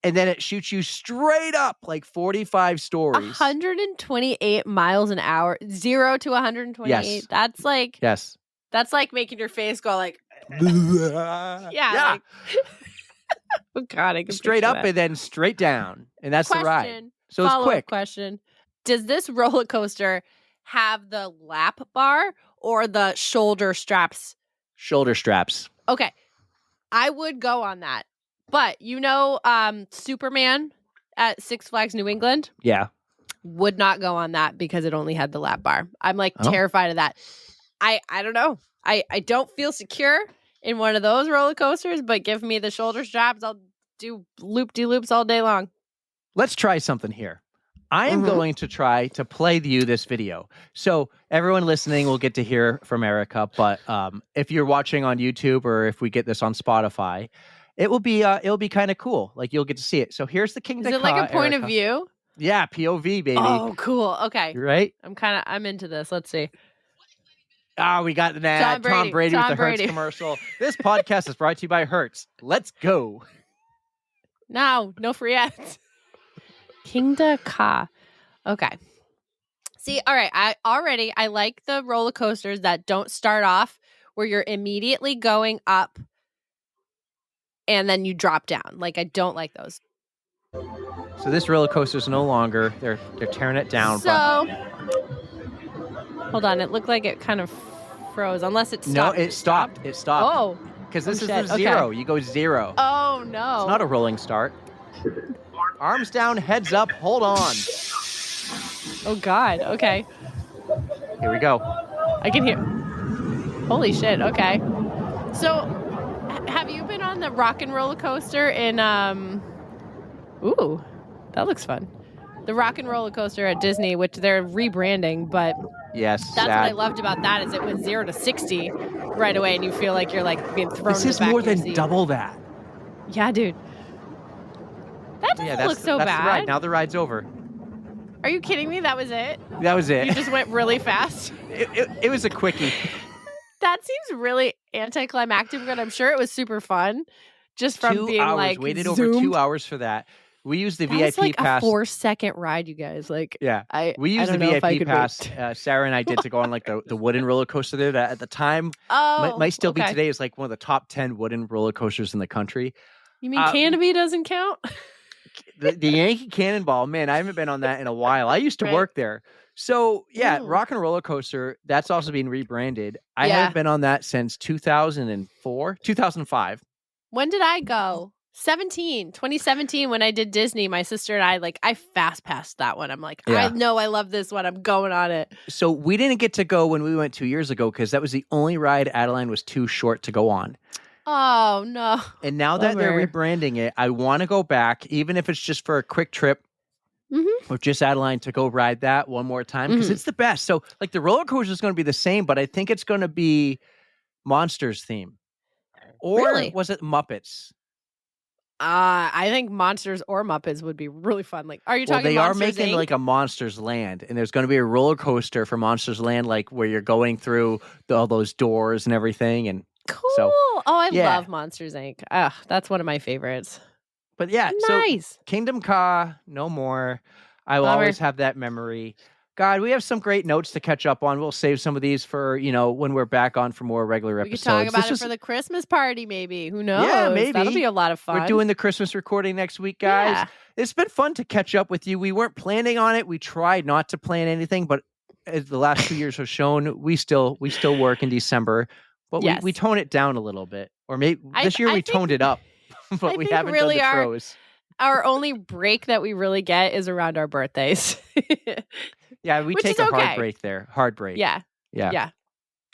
And then it shoots you straight up like 45 stories. 128 miles an hour, 0 to 128. Yes. That's like Yes. That's like making your face go like, yeah. Like, oh God, I can Straight picture up that. and then straight down. And that's the ride. Question, So it's follow-up quick. question. Does this roller coaster have the lap bar or the shoulder straps? Shoulder straps. Okay. I would go on that. But you know Superman at Six Flags New England? Yeah. Would not go on that because it only had the lap bar. I'm like Oh. terrified of that. I don't know. I don't feel secure in one of those roller coasters, but give me the shoulder straps. I'll do loop-de-loops all day long. Let's try something here. I am Mhm. going to try to play you this video. So everyone listening will get to hear from Erica, but if you're watching on YouTube or if we get this on Spotify, it'll be kind of cool. Like you'll get to see it. So here's the Kinga Is it like Ka, a point Erica. of view? Yeah, POV, baby. Oh, cool. Okay. Right? I'm into this. Let's see. We got an ad. Tom Brady with Tom the Hertz Brady. commercial. This podcast is brought to you by Hertz. Let's go. No free ads. Kinga Ka. Okay. See, all right. I like the roller coasters that don't start off where you're immediately going up and then you drop down. Like I don't like those. So this roller coaster is no longer. They're tearing it down. So hold on. It looked like it kind of froze. Unless it No, stopped. it stopped. It stopped. Oh. Because this is shit. the Okay. 0. You go 0. Oh no. It's not a rolling start. Arms down, heads up, hold on. Oh God. Okay. Here we go. I can hear. Holy shit. Okay. So, have you been on the rock and roller coaster in Ooh, that looks fun. The rock and roller coaster at Disney, which they're rebranding, but Yes, that's sad. what I loved about that is it went 0 to 60 right away, and you feel like you're like being thrown. This in the is back more of your than seat. double that. Yeah, dude. That doesn't look so that's bad. the ride. Now the ride's over. Are you kidding me? That was it? That was it. You just went really fast? It was a quickie. That seems really anticlimactic, but I'm sure it was super fun. Just from 2 being hours. like Waited zoomed. over 2 hours for that. We used the That VIP was like pass. a 4-second ride, you guys. Like, Yeah, we I used the don't know if I VIP could pass. wait. Sarah and I did to go on like the wooden roller coaster there. That at the time might still be okay. today. Is like one of the top 10 wooden roller coasters in the country. You mean Canopy doesn't count? The Yankee Cannonball, man, I haven't been on that in a while. I used to Right. work there. So yeah, Ooh. Rock and Roller Coaster, that's also been rebranded. I Yeah. haven't been on that since 2005. When did I go? 2017, when I did Disney, my sister and I fast passed that one. I'm like, Yeah. I know I love this one. I'm going on it. So we didn't get to go when we went 2 years ago because that was the only ride Adeline was too short to go on. Oh, no. And now that they're Bummer. rebranding it, I want to go back, even if it's just for a quick trip Mhm. with just Adeline to go ride that one more time because Mhm. it's the best. So like the roller coaster is going to be the same, but I think it's going to be Monsters theme. Or Really? was it Muppets? I think Monsters or Muppets would be really fun. Like, are you Well, talking they are Monsters, making Inc.? like a Monsters Land, and there's going to be a roller coaster for Monsters Land, like where you're going through all those doors and everything. And Cool. so, I yeah. love Monsters, Inc. That's one of my favorites. but yeah, so Nice. Kingdom Ka, no more. I will Bummer. always have that memory. God, we have some great notes to catch up on. We'll save some of these for, when we're back on for more regular We could episodes. talk about This it was- for the Christmas party, maybe. Who knows? Yeah, maybe. That'll be a lot of fun. We're doing the Christmas recording next week, guys. Yeah. It's been fun to catch up with you. We weren't planning on it. We tried not to plan anything, but as the last 2 years have shown, we still work in December, but Yes. we tone it down a little bit. Or maybe I- this year I we think- toned it up, but I we think haven't really done the our- Tros. Our only break that we really get is around our birthdays. Yeah, we which take is a hard okay. break there. Hard break. Yeah. Yeah.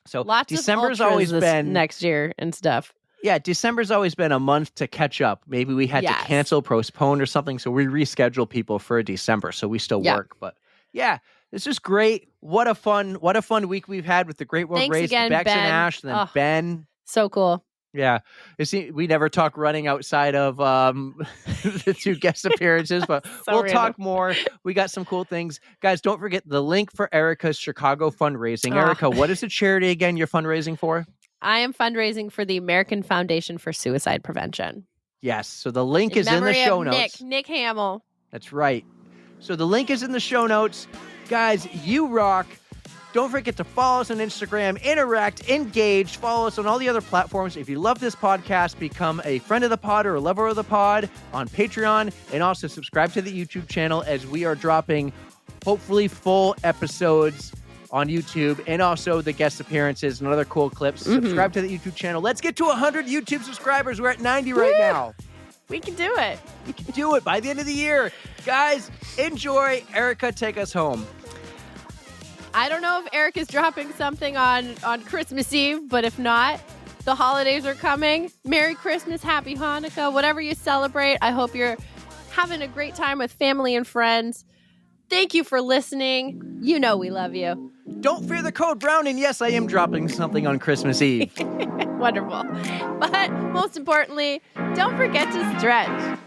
So Lots December's of always ultras been next year and stuff. Yeah, December's always been a month to catch up. Maybe we had Yes. to cancel, postpone, or something, so we reschedule people for December. So we still Yeah. work, but yeah, this is great. What a fun week we've had with the Great World Thanks Race, again, Bex and Ben. Ash, and then Oh. Ben. So cool. Yeah, we never talk running outside of the 2 guest appearances, but we'll random. talk more. We got some cool things, guys. Don't forget the link for Erica's Chicago fundraising. Ah. Erica, what is the charity again you're fundraising for? I am fundraising for the American Foundation for Suicide Prevention. Yes, so the link is in the memory show of notes. Nick Hamill. That's right. So the link is in the show notes. Guys, you rock. Don't forget to follow us on Instagram, interact, engage, follow us on all the other platforms. If you love this podcast, become a friend of the pod or a lover of the pod on Patreon, and also subscribe to the YouTube channel as we are dropping hopefully full episodes on YouTube and also the guest appearances and other cool clips. Mhm. Subscribe to the YouTube channel. Let's get to 100 YouTube subscribers. We're at 90 right Woo! now. We can do it. We can do it by the end of the year. Guys, enjoy. Erica, take us home. I don't know if Eric is dropping something on Christmas Eve, but if not, the holidays are coming. Merry Christmas, Happy Hanukkah, whatever you celebrate. I hope you're having a great time with family and friends. Thank you for listening. You know we love you. Don't fear the code brown, and yes, I am dropping something on Christmas Eve. Wonderful. But most importantly, don't forget to stretch.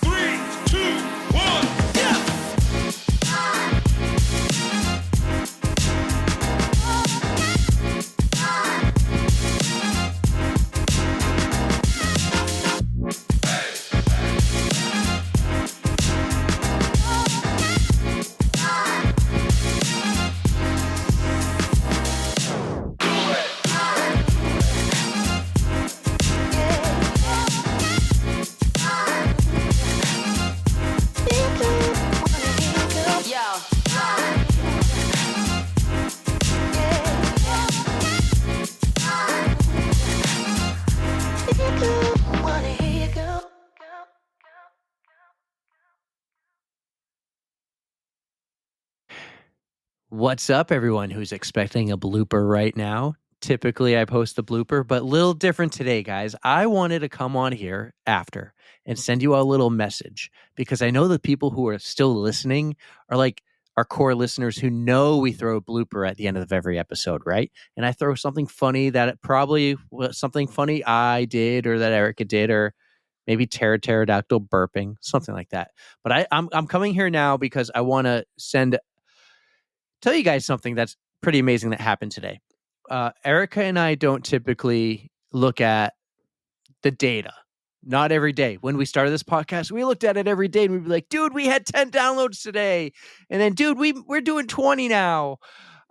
3, 2, 1. What's up, everyone who's expecting a blooper right now? Typically, I post the blooper, but a little different today, guys. I wanted to come on here after and send you a little message because I know the people who are still listening are like our core listeners who know we throw a blooper at the end of every episode, right? And I throw something funny that it probably was something funny I did or that Erica did or maybe pterodactyl burping, something like that. But I'm coming here now because I want to tell you guys something that's pretty amazing that happened today. Erika and I don't typically look at the data. Not every day. When we started this podcast, we looked at it every day and we'd be like, dude, we had 10 downloads today. And then, dude, we're doing 20 now.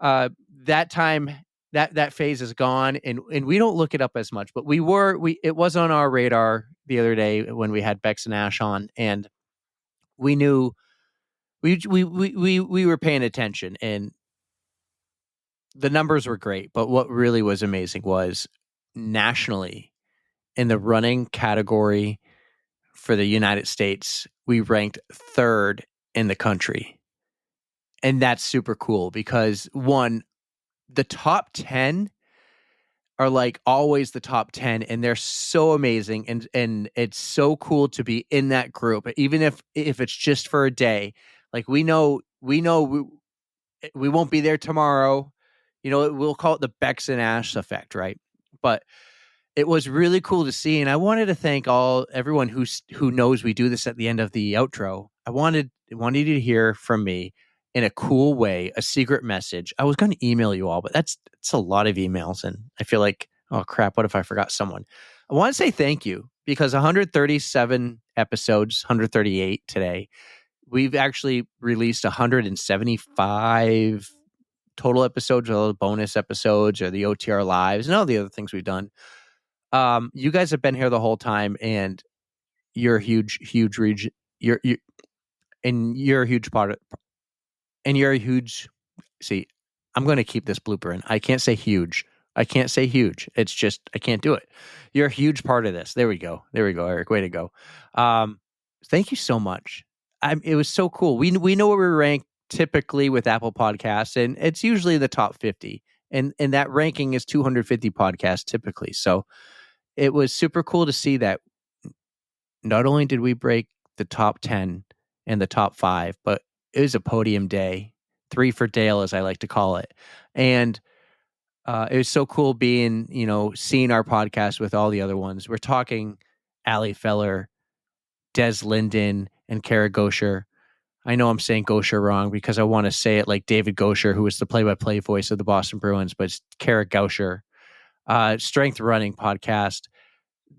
That time, that phase is gone, and we don't look it up as much, but it was on our radar the other day when we had Bex and Ash on, and we knew we were paying attention, and the numbers were great. But what really was amazing was nationally in the running category for the United States, we ranked 3rd in the country. And that's super cool because one, the top 10 are like always the top 10, and they're so amazing. And it's so cool to be in that group, even if it's just for a day. Like we know we won't be there tomorrow. We'll call it the Bex and Ash effect, right? But it was really cool to see, and I wanted to thank everyone who knows we do this at the end of the outro. I wanted you to hear from me in a cool way, a secret message. I was going to email you all, but it's a lot of emails, and I feel like, oh crap, what if I forgot someone? I want to say thank you because 137 episodes, 138 today. We've actually released 175 total episodes, or the bonus episodes, or the OTR lives, and all the other things we've done. You guys have been here the whole time, and you're a huge region. You're a huge part of, and you're a huge. See, I'm going to keep this blooper in. I can't say huge. It's just I can't do it. You're a huge part of this. There we go, Eric. Way to go. Thank you so much. It was so cool. We know where we rank typically with Apple Podcasts, and it's usually the top 50, and that ranking is 250 podcasts typically. So it was super cool to see that not only did we break the top 10 and the top 5, but it was a podium day, 3 for Dale, as I like to call it. And it was so cool seeing our podcast with all the other ones. We're talking Ali Feller, Des Linden, and Kara Gosher. I know I'm saying Gosher wrong because I want to say it like David Gosher, who was the play-by-play voice of the Boston Bruins, but it's Kara Gosher. Strength Running podcast.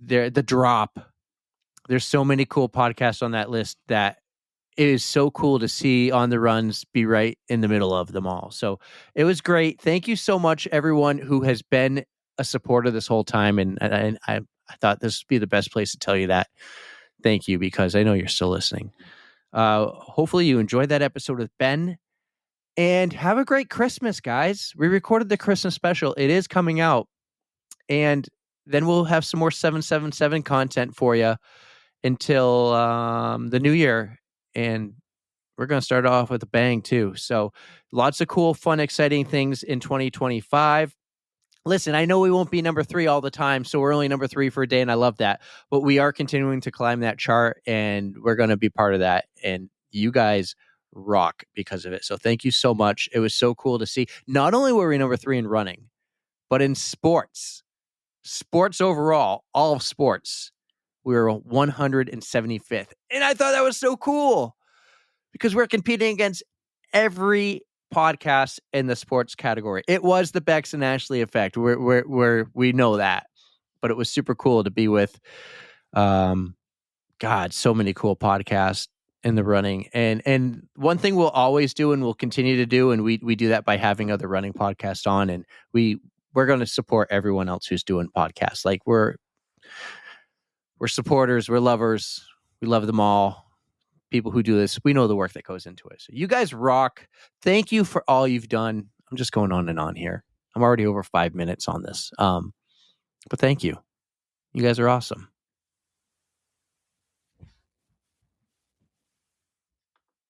The Drop. There's so many cool podcasts on that list that it is so cool to see On the Runs be right in the middle of them all. So it was great. Thank you so much, everyone who has been a supporter this whole time. And I thought this would be the best place to tell you that. Thank you, because I know you're still listening. Hopefully you enjoyed that episode with Ben. And have a great Christmas, guys. We recorded the Christmas special. It is coming out. And then we'll have some more 777 content for you until the new year. And we're going to start off with a bang, too. So lots of cool, fun, exciting things in 2025. Listen, I know we won't be number 3 all the time, so we're only number 3 for a day, and I love that. But we are continuing to climb that chart, and we're going to be part of that. And you guys rock because of it. So thank you so much. It was so cool to see. Not only were we number 3 in running, but in sports overall, all of sports, we were 175th. And I thought that was so cool because we're competing against every podcast in the sports category. It was the Bex and Ashley effect. We know that, but it was super cool to be with, so many cool podcasts in the running. And one thing we'll always do and we'll continue to do, and we do that by having other running podcasts on, and we're going to support everyone else who's doing podcasts. Like we're supporters, we're lovers, we love them all. People who do this, we know the work that goes into it. So you guys rock. Thank you for all you've done. I'm just going on and on here. I'm already over 5 minutes on this. But thank you. You guys are awesome.